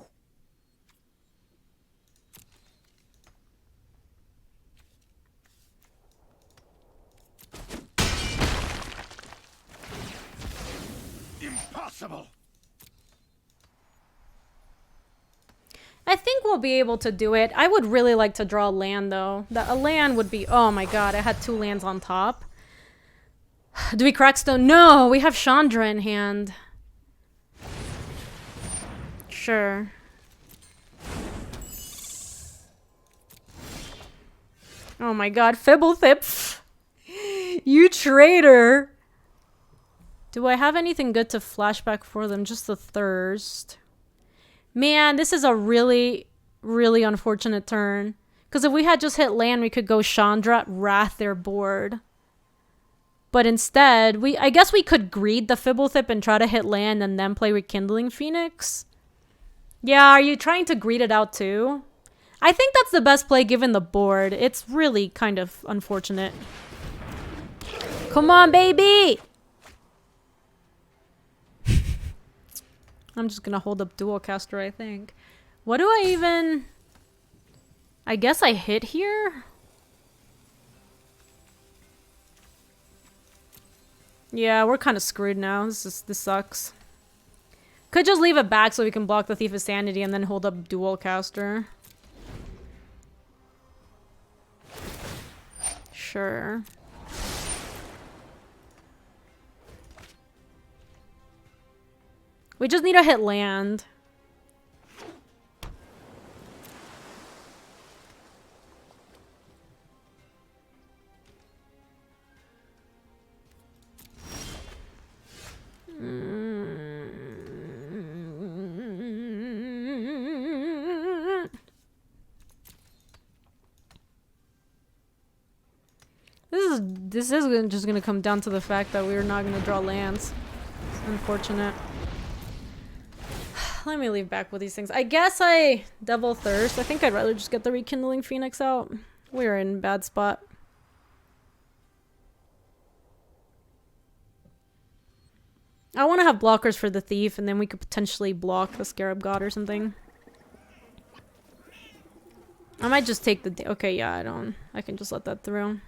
Impossible. I think we'll be able to do it. I would really like to draw land, though. A land would be... Oh my god, I had 2 lands on top. Do we Crackstone? No, we have Chandra in hand. Sure. Oh my god, Fibblethip. You traitor. Do I have anything good to flashback for them? Just the Thirst. Man, this is a really, really unfortunate turn. Because if we had just hit land, we could go Chandra, Wrath their board. But instead, I guess we could greed the Fibblethip and try to hit land and then play Rekindling Phoenix. Yeah, are you trying to greed it out too? I think that's the best play given the board. It's really kind of unfortunate. Come on, baby! I'm just gonna hold up Dual Caster, I think. What do I even... I guess I hit here? Yeah, we're kind of screwed now. This sucks. Could just leave it back so we can block the Thief of Sanity and then hold up Dual Caster. Sure. We just need to hit land. This is just gonna come down to the fact that we're not gonna draw lands. It's unfortunate. Let me leave back with these things. I guess I Devil Thirst. I think I'd rather just get the Rekindling Phoenix out. We're in a bad spot. I want to have blockers for the Thief, and then we could potentially block the Scarab God or something. I might just take the... Okay, yeah, I don't... I can just let that through.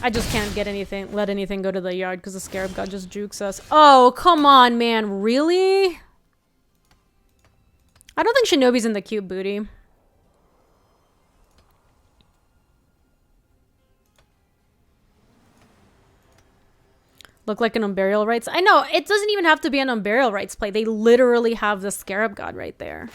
I just can't get anything, let anything go to the yard because the Scarab God just jukes us. Oh, come on, man. Really? I don't think Shinobi's in the cute booty. Look like an Unburial Rites. I know, it doesn't even have to be an Unburial Rites play. They literally have the Scarab God right there.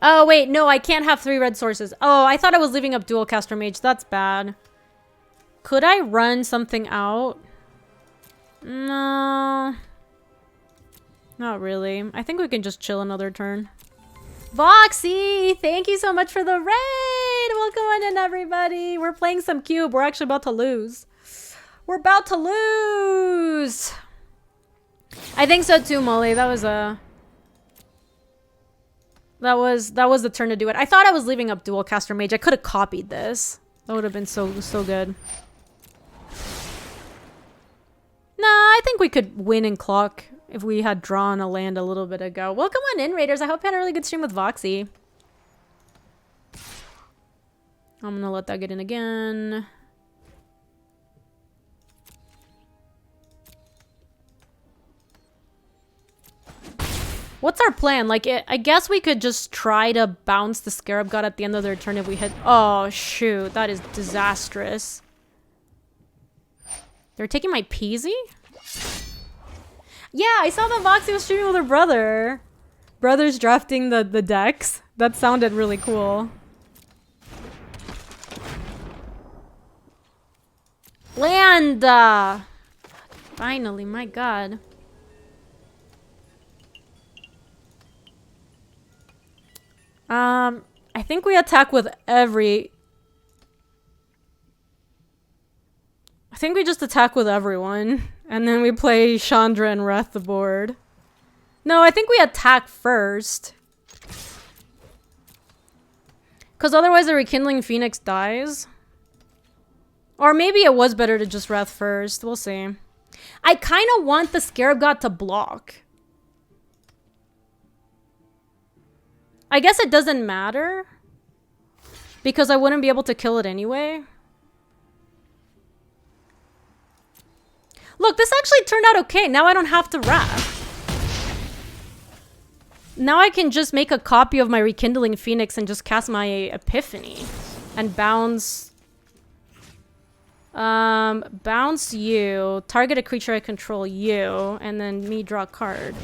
Oh, wait, no, I can't have 3 red sources. Oh, I thought I was leaving up Dual Caster Mage. That's bad. Could I run something out? No. Not really. I think we can just chill another turn. Voxy, thank you so much for the raid. Welcome on in, everybody. We're playing some Cube. We're actually about to lose. We're about to lose. I think so too, Molly. That was a... That was the turn to do it. I thought I was leaving up Dual Caster Mage. I could have copied this. That would have been so good. Nah, I think we could win in clock if we had drawn a land a little bit ago. Welcome on in, Raiders. I hope you had a really good stream with Voxy. I'm gonna let that get in again. What's our plan? Like, I guess we could just try to bounce the Scarab God at the end of their turn if we hit... Oh, shoot. That is disastrous. They're taking my Peasy? Yeah, I saw that Voxy was streaming with her brother. Brother's drafting the decks. That sounded really cool. Land! Finally, my god. I think we attack with every... I think we just attack with everyone. And then we play Chandra and Wrath the board. No, I think we attack first. Because otherwise the Rekindling Phoenix dies. Or maybe it was better to just Wrath first. We'll see. I kind of want the Scarab God to block. I guess it doesn't matter. Because I wouldn't be able to kill it anyway. Look, this actually turned out okay. Now I don't have to Wrath. Now I can just make a copy of my Rekindling Phoenix and just cast my Epiphany. And bounce... bounce you. Target a creature I control you. And then me draw a card.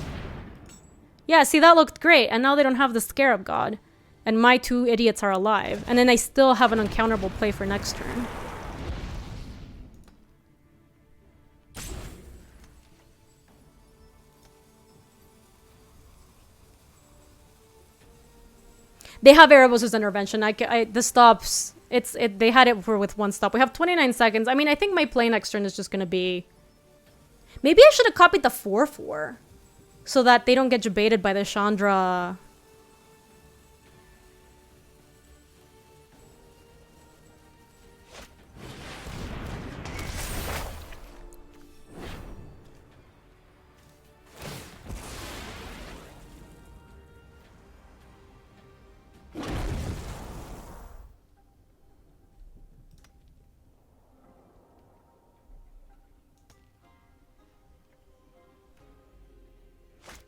Yeah, see, that looked great. And now they don't have the Scarab God. And my 2 idiots are alive. And then I still have an uncounterable play for next turn. They have Erebos' intervention. The stops. They had it with 1 stop. We have 29 seconds. I mean, I think my play next turn is just gonna be... Maybe I should have copied the 4/4. So that they don't get debated by the Chandra...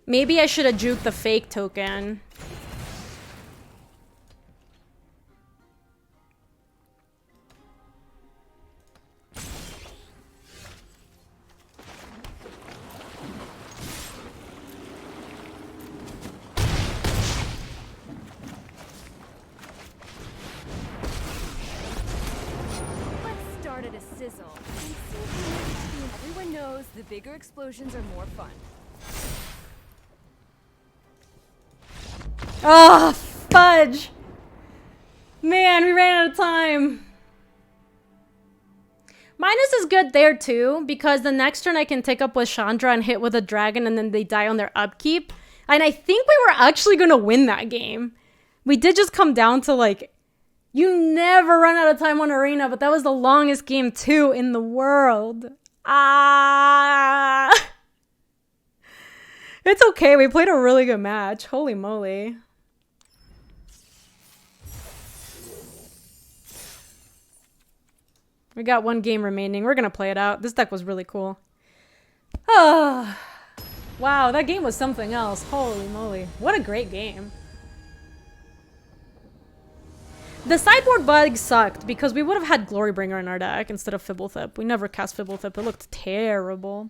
Maybe I should have juked the fake token. Let's start at a sizzle. And see if everyone knows the bigger explosions are more fun. Oh, fudge! Man, we ran out of time. Minus is good there too, because the next turn I can take up with Chandra and hit with a dragon and then they die on their upkeep. And I think we were actually gonna win that game. We did just come down to like, you never run out of time on Arena, but that was the longest game too in the world. Ah! It's okay, we played a really good match. Holy moly. We got 1 game remaining. We're gonna play it out. This deck was really cool. Ah. Wow, that game was something else. Holy moly. What a great game. The sideboard bug sucked because we would have had Glorybringer in our deck instead of Fibblethip. We never cast Fibblethip. It looked terrible.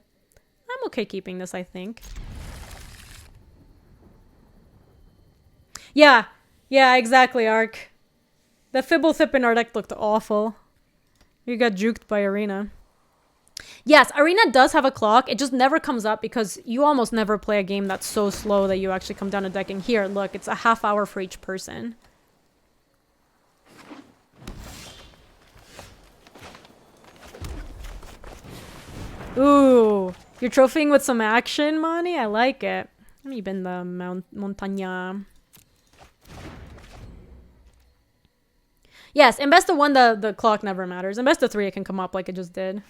I'm okay keeping this, I think. Yeah. Yeah, exactly, Ark. The Fibblethip in our deck looked awful. You got juked by Arena. Yes, Arena does have a clock. It just never comes up because you almost never play a game that's so slow that you actually come down a deck. And here, look, it's a half hour for each person. Ooh, you're trophying with some action, Mani? I like it. Let me bend the Montaña. Yes, in best of one, the clock never matters. In best of three, it can come up like it just did.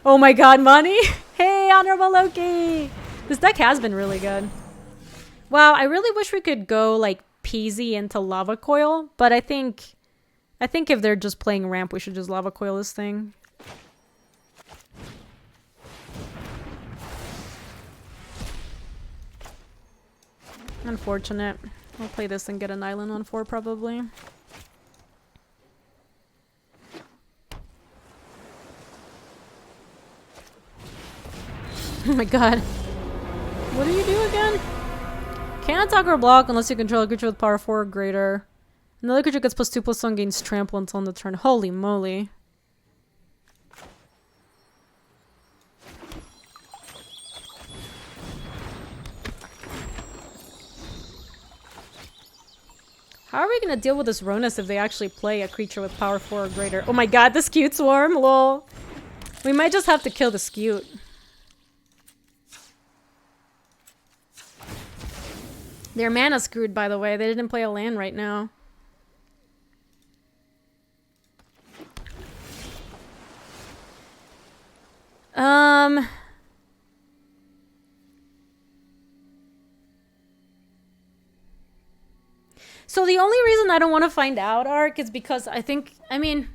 Oh my god, Mani! Hey, Honorable Loki! This deck has been really good. Wow, I really wish we could go, like, Peasy into Lava Coil, but I think if they're just playing ramp, we should just Lava Coil this thing. Unfortunate. I'll play this and get an island on 4 probably. Oh my god. What do you do again? Can't attack or block unless you control a creature with power 4 or greater. Another creature gets +2/+1, gains trample until end of turn. Holy moly. How are we gonna deal with this Ronus if they actually play a creature with power 4 or greater? Oh my god, the Scute Swarm, lol. We might just have to kill the Scute. Their mana screwed, by the way. They didn't play a land right now. So the only reason I don't want to find out, Ark, is because I mean,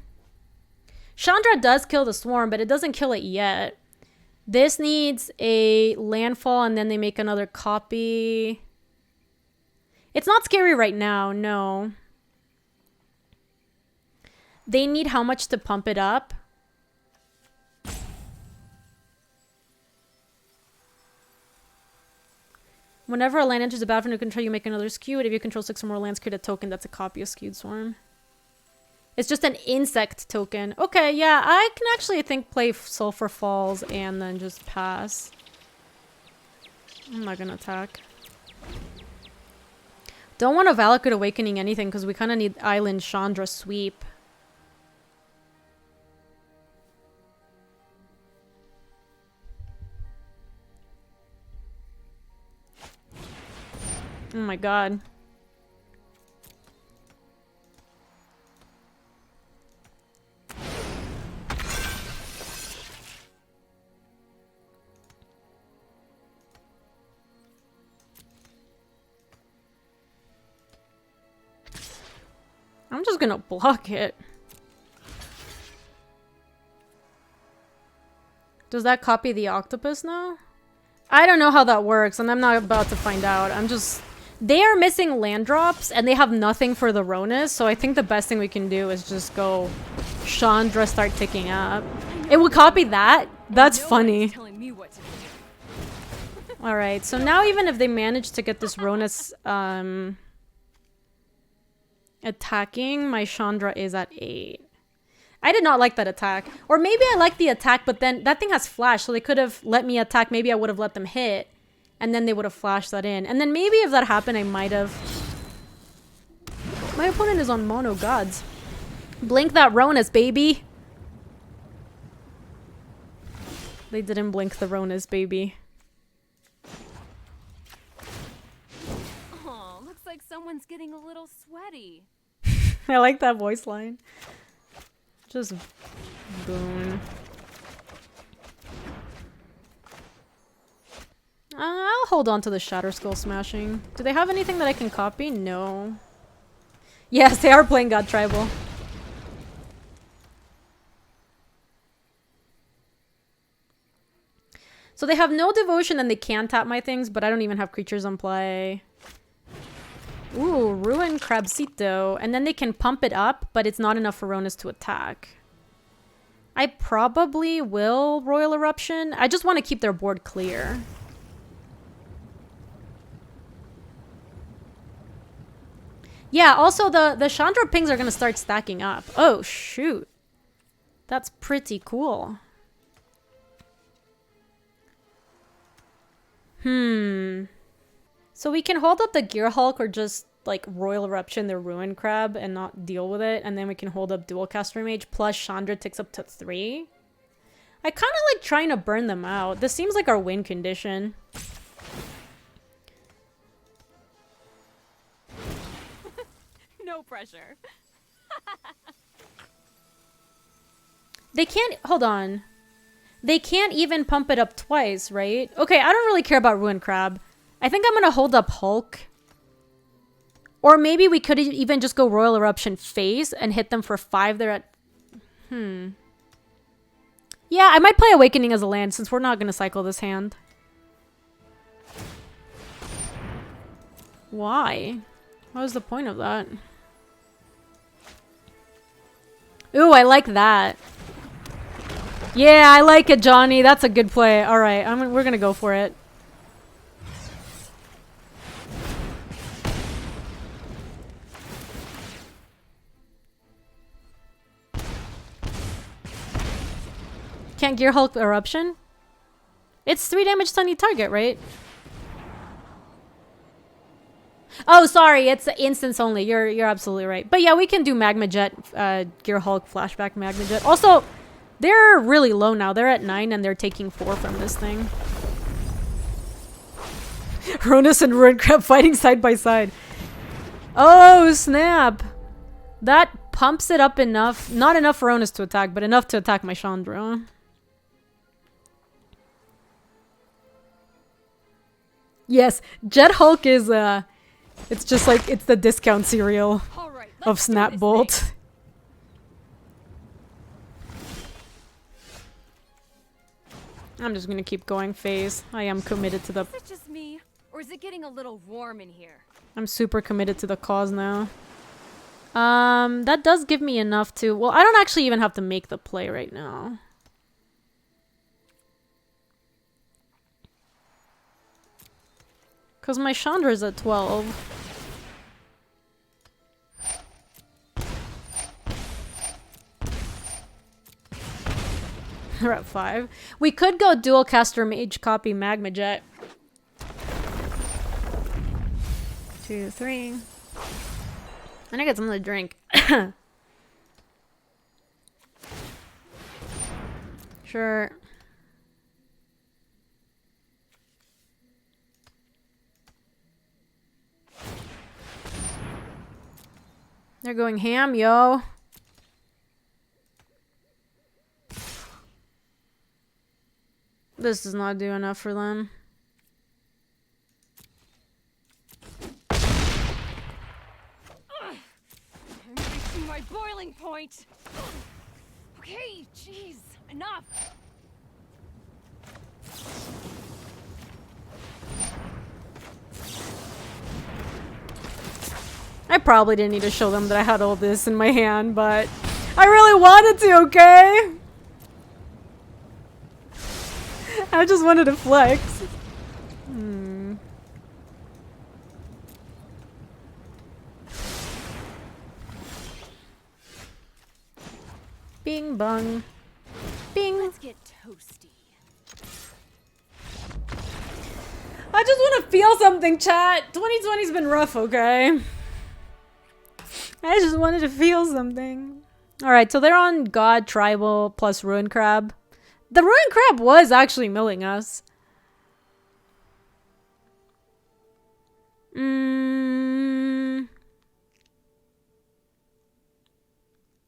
Chandra does kill the Swarm, but it doesn't kill it yet. This needs a landfall, and then they make another copy. It's not scary right now, no. They need how much to pump it up? Whenever a land enters the battlefield you control, you make another Skewed. If you control 6 or more lands, create a token that's a copy of Skewed Swarm. It's just an insect token. Okay, yeah, I can actually, I think, play Sulfur Falls and then just pass. I'm not gonna attack. Don't want a Valakut Awakening anything because we kind of need Island Chandra Sweep. Oh my god. I'm just gonna block it. Does that copy the octopus now? I don't know how that works, and I'm not about to find out. I'm just... They are missing land drops, and they have nothing for the Ronus, so I think the best thing we can do is just go Chandra start ticking up. It would copy that? That's funny. Alright, so now even if they manage to get this Ronus attacking, my Chandra is at 8. I did not like that attack. Or maybe I like the attack, but then that thing has flash, so they could have let me attack. Maybe I would have let them hit, and then they would have flashed that in. And then maybe if that happened, I might have... My opponent is on mono, gods. Blink that Ronus, baby! They didn't blink the Ronus, baby. Oh, looks like someone's getting a little sweaty. I like that voice line. Just boom. I'll hold on to the Shatter Skull Smashing. Do they have anything that I can copy? No. Yes, they are playing God Tribal. So they have no devotion and they can tap my things, but I don't even have creatures on play. Ooh, Ruin Crabcito. And then they can pump it up, but it's not enough for Ronus to attack. I probably will Royal Eruption. I just want to keep their board clear. Yeah, also the Chandra pings are going to start stacking up. Oh, shoot. That's pretty cool. So we can hold up the Gear Hulk or just like Royal Eruption the Ruin Crab and not deal with it. And then we can hold up Dual Caster Mage plus Chandra ticks up to 3. I kind of like trying to burn them out. This seems like our win condition. No pressure. They can't, hold on. They can't even pump it up twice, right? Okay, I don't really care about Ruin Crab. I think I'm going to hold up Hulk. Or maybe we could even just go Royal Eruption face and hit them for 5 there at... Yeah, I might play Awakening as a land since we're not going to cycle this hand. Why? What was the point of that? Ooh, I like that. Yeah, I like it, Johnny. That's a good play. All right, we're going to go for it. Can't Gear Hulk Eruption? It's 3 damage to any target, right? Oh, sorry. It's instance only. You're absolutely right. But yeah, we can do Magma Jet, Gear Hulk, Flashback Magma Jet. Also, they're really low now. They're at 9 and they're taking 4 from this thing. Ronus and Ruin Crab fighting side by side. Oh, snap. That pumps it up enough. Not enough for Ronus to attack, but enough to attack my Chandra. Yes, Jet Hulk is, it's just like, it's the discount cereal of Snap Bolt. I'm just gonna keep going phase. I am committed to the... Is it just me? Or is it getting a little warm in here? I'm super committed to the cause now. That does give me enough to... Well, I don't actually even have to make the play right now. Because my Chandra's at 12. We're at 5. We could go Dual Caster Mage, copy Magma Jet. 2, 3. And I get something to drink. Sure. They're going ham, yo. This does not do enough for them. I'm reaching my boiling point. Okay, jeez, enough. I probably didn't need to show them that I had all this in my hand, but I really wanted to, okay? I just wanted to flex. Bing bong. Bing. Let's get toasty. I just want to feel something, chat. 2020's been rough, okay? I just wanted to feel something. Alright, so they're on God, Tribal, plus Ruin Crab. The Ruin Crab was actually milling us.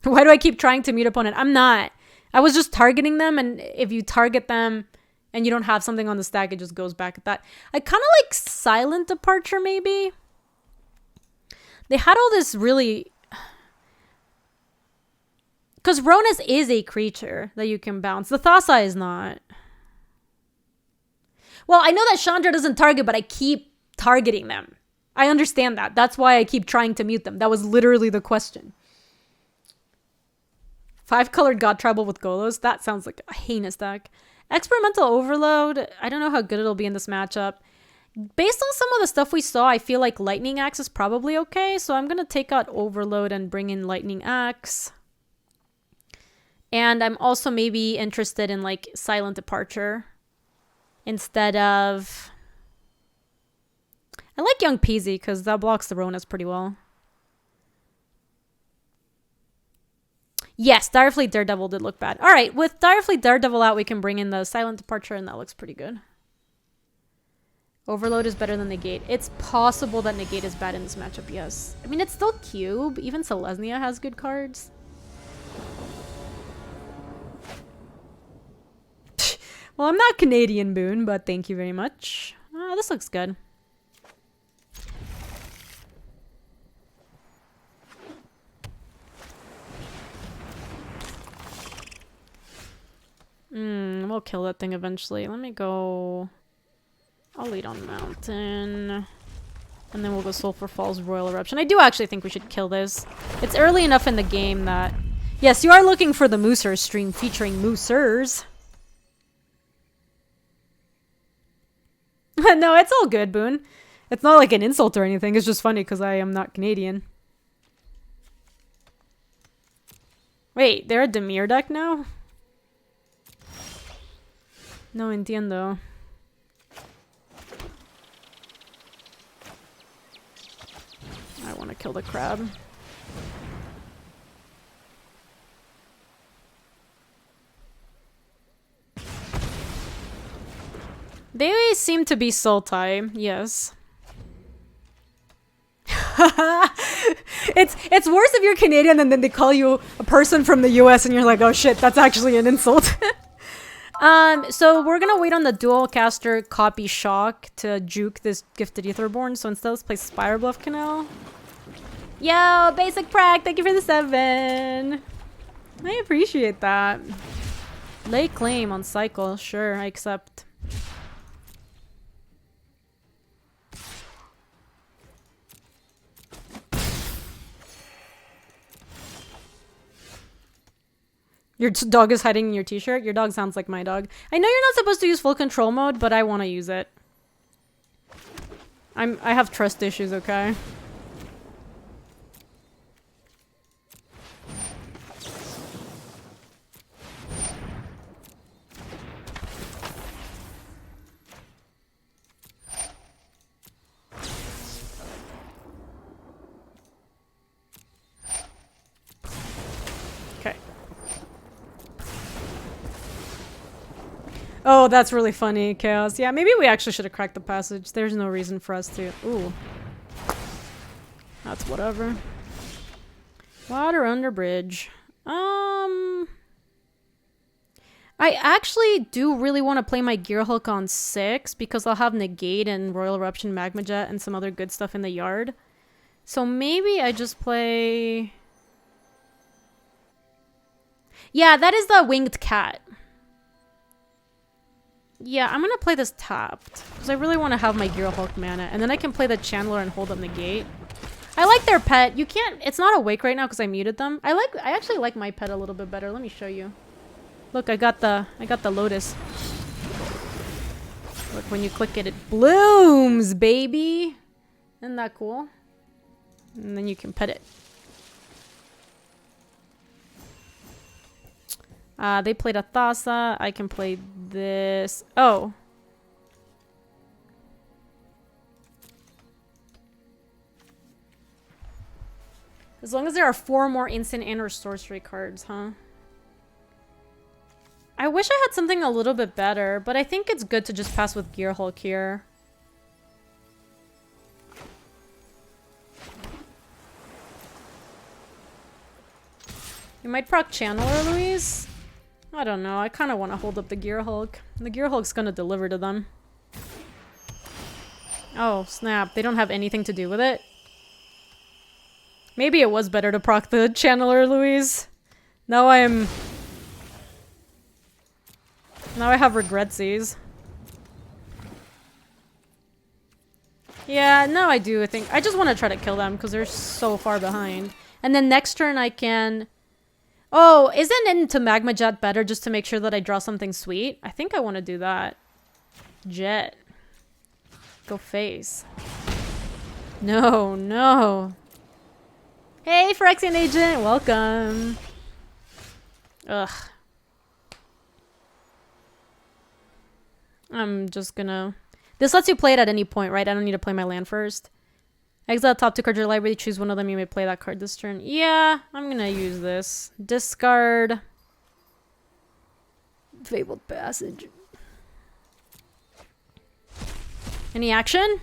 Why do I keep trying to mute opponent? I'm not. I was just targeting them, and if you target them and you don't have something on the stack, it just goes back at that. I kind of like Silent Departure, maybe. They had all this really... Because Ronus is a creature that you can bounce. The Thassa is not. Well, I know that Chandra doesn't target, but I keep targeting them. I understand that. That's why I keep trying to mute them. That was literally the question. 5-colored God Tribal with Golos? That sounds like a heinous deck. Experimental Overload. I don't know how good it'll be in this matchup. Based on some of the stuff we saw, I feel like Lightning Axe is probably okay. So I'm going to take out Overload and bring in Lightning Axe. And I'm also maybe interested in like Silent Departure instead of... I like Young Peasy because that blocks the Ronas pretty well. Yes, Direfleet Daredevil did look bad. All right, with Direfleet Daredevil out, we can bring in the Silent Departure, and that looks pretty good. Overload is better than Negate. It's possible that Negate is bad in this matchup, yes. I mean, it's still Cube. Even Selesnya has good cards. Well, I'm not Canadian, Boone, but thank you very much. This looks good. We'll kill that thing eventually. Let me go... I'll lead on Mountain. And then we'll go Sulphur Falls, Royal Eruption. I do actually think we should kill this. It's early enough in the game that... Yes, you are looking for the Moosers stream featuring Moosers. No, it's all good, Boone. It's not like an insult or anything. It's just funny because I am not Canadian. Wait, they're a Demir deck now? No entiendo. I want to kill the crab. They seem to be Sultai, yes. It's worse if you're Canadian and then they call you a person from the US and you're like, oh shit, that's actually an insult. So we're gonna wait on the dual caster copy shock to juke this Gifted Etherborn. So instead, let's play Spire Bluff Canal. Yo, Basic Prac, thank you for the 7. I appreciate that. Lay claim on cycle, sure, I accept. Your dog is hiding in your t-shirt? Your dog sounds like my dog. I know you're not supposed to use full control mode, but I want to use it. I have trust issues, okay? Oh, that's really funny, Chaos. Yeah, maybe we actually should have cracked the passage. There's no reason for us to... Ooh. That's whatever. Water under bridge. I actually do really want to play my Gearhulk on 6 because I'll have Negate and Royal Eruption, Magma Jet, and some other good stuff in the yard. So maybe I just play... Yeah, that is the Winged Cat. Yeah, I'm gonna play this tapped because I really want to have my Gearhulk mana, and then I can play the Chandler and hold up Negate. I like their pet. You can't. It's not awake right now because I muted them. I actually like my pet a little bit better. Let me show you. Look, I got the Lotus. Look, when you click it, it blooms, baby. Isn't that cool? And then you can pet it. They played a Thassa. I can play this. Oh. As long as there are 4 more instant and or sorcery cards, huh? I wish I had something a little bit better, but I think it's good to just pass with Gearhulk here. You might proc Channeler, Louise? I don't know. I kind of want to hold up the Gearhulk. The Gearhulk's gonna deliver to them. Oh, snap. They don't have anything to do with it? Maybe it was better to proc the Channeler, Louise. Now I have regretsies. Yeah, no, I do. I think I just want to try to kill them because they're so far behind. And then next turn I can... Oh, isn't into Magma Jet better just to make sure that I draw something sweet? I think I want to do that. Jet. Go face. No, no. Hey, Phyrexian Agent, welcome. Ugh. I'm just gonna... This lets you play it at any point, right? I don't need to play my land first. Exile top 2 cards of your library. Choose one of them. You may play that card this turn. Yeah, I'm gonna use this. Discard. Fabled Passage. Any action?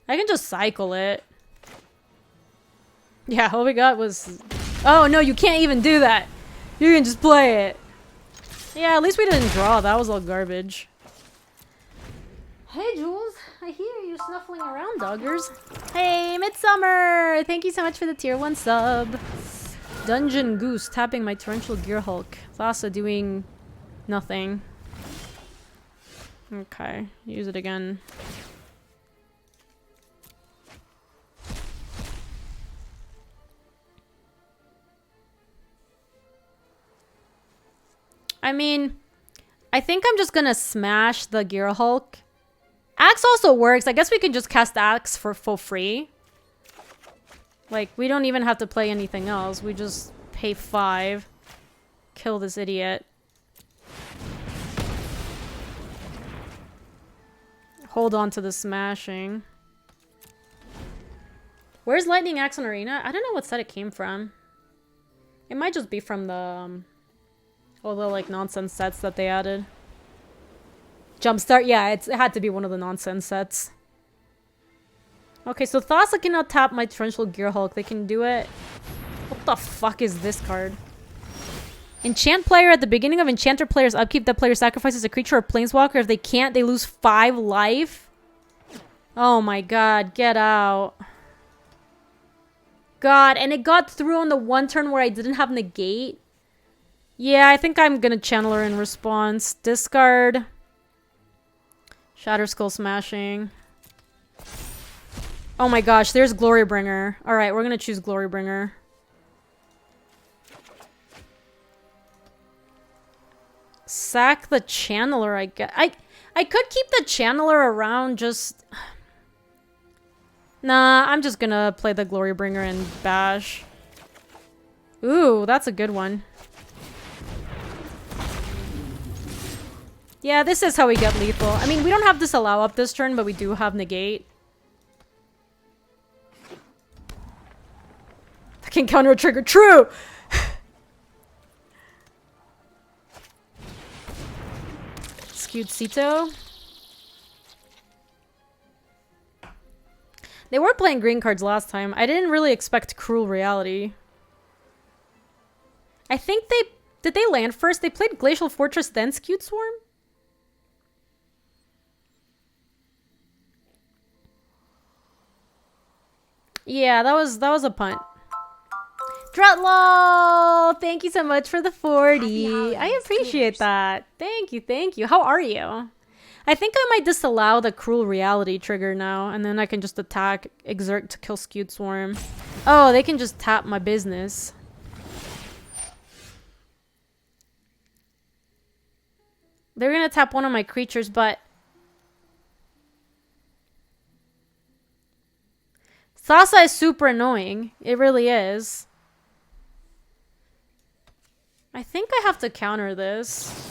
I can just cycle it. Yeah, all we got was... Oh, no, you can't even do that. You can just play it. Yeah, at least we didn't draw. That was all garbage. Hey, Jules. I hear you snuffling around, doggers. Hey, Midsummer. Thank you so much for the tier 1 sub. Dungeon Goose tapping my Torrential Gear Hulk. Thassa doing nothing. Okay, use it again. I mean, I think I'm just gonna smash the Gear Hulk. Axe also works. I guess we can just cast Axe for free. Like, we don't even have to play anything else. We just pay 5. Kill this idiot. Hold on to the smashing. Where's Lightning Axe on Arena? I don't know what set it came from. It might just be from the... all the, like, nonsense sets that they added. Jumpstart? Yeah, it had to be one of the nonsense sets. Okay, so Thassa cannot tap my Torrential Gear Hulk. They can do it. What the fuck is this card? Enchant player. At the beginning of Enchanter player's upkeep, that player sacrifices a creature or planeswalker. If they can't, they lose 5 life. Oh my god, get out. God, and it got through on the one turn where I didn't have negate. Yeah, I think I'm gonna channel her in response. Discard. Shatter Skull Smashing. Oh my gosh, there's Glorybringer. Alright, we're gonna choose Glorybringer. Sack the Channeler, I guess. I could keep the Channeler around, just... Nah, I'm just gonna play the Glorybringer and bash. Ooh, that's a good one. Yeah, this is how we get lethal. I mean, we don't have Disallow up this turn, but we do have negate. I can counter a trigger. True! Skewed Sito. They were playing green cards last time. I didn't really expect Cruel Reality. I think they... Did they land first? They played Glacial Fortress, then Skewed Swarm? Yeah, that was a punt. Dretlol! Thank you so much for the 40. I appreciate that. Thank you, thank you. How are you? I think I might disallow the Cruel Reality trigger now, and then I can just attack Exert to kill Skewed Swarm. Oh, they can just tap my business. They're gonna tap one of my creatures, but... Thassa is super annoying. It really is. I think I have to counter this.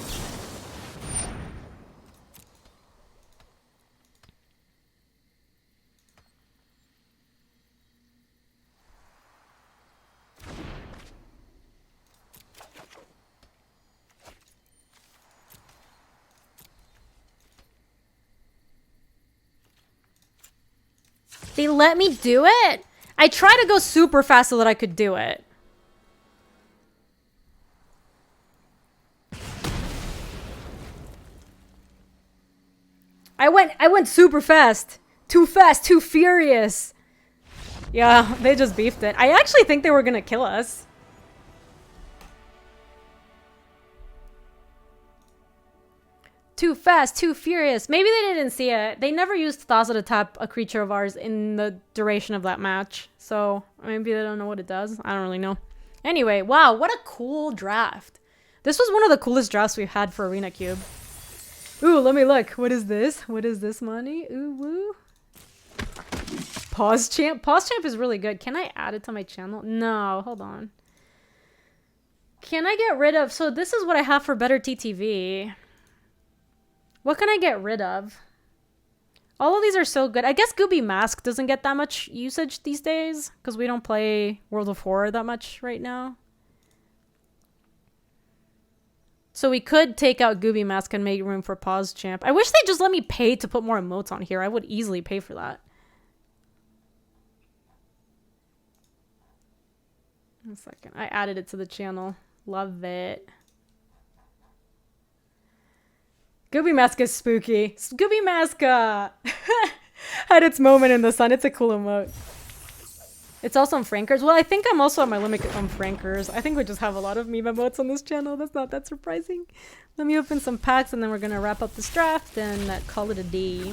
They let me do it? I tried to go super fast so that I could do it. I went super fast. Too fast, too furious. Yeah, they just beefed it. I actually think they were gonna kill us. Too fast, too furious. Maybe they didn't see it. They never used Thassa to tap a creature of ours in the duration of that match. So maybe they don't know what it does. I don't really know. Anyway, wow, what a cool draft. This was one of the coolest drafts we've had for Arena Cube. Ooh, let me look. What is this? What is this money? Ooh, woo. Pause Champ. Pause Champ is really good. Can I add it to my channel? No, hold on. Can I get rid of... So this is what I have for better TTV. What can I get rid of? All of these are so good. I guess Gaby Mask doesn't get that much usage these days because we don't play World of Horror that much right now. So we could take out Gaby Mask and make room for Pause Champ. I wish they just let me pay to put more emotes on here. I would easily pay for that. One second. I added it to the channel. Love it. Gaby Mask is spooky. Gaby Mask had its moment in the sun. It's a cool emote. It's also on Frankers. Well, I think I'm also at my limit on Frankers. I think we just have a lot of meme emotes on this channel. That's not that surprising. Let me open some packs and then we're going to wrap up this draft and call it a day.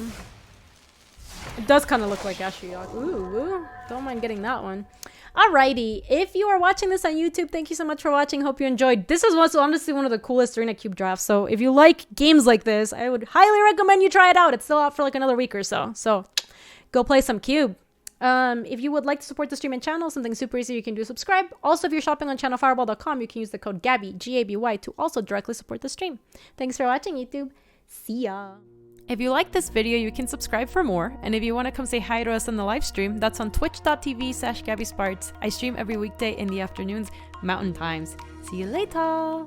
It does kind of look like Ashiok. Ooh, don't mind getting that one. Alrighty, if you are watching this on YouTube, thank you so much for watching. Hope you enjoyed. This is what's honestly one of the coolest Arena Cube drafts. So if you like games like this, I would highly recommend you try it out. It's still out for like another week or so. So go play some Cube. If you would like to support the stream and channel, something super easy you can do is subscribe. Also, if you're shopping on channelfireball.com, you can use the code Gaby, G-A-B-Y, to also directly support the stream. Thanks for watching, YouTube. See ya. If you like this video, you can subscribe for more. And if you want to come say hi to us on the live stream, that's on twitch.tv/GabySpartz. I stream every weekday in the afternoons, Mountain Times. See you later.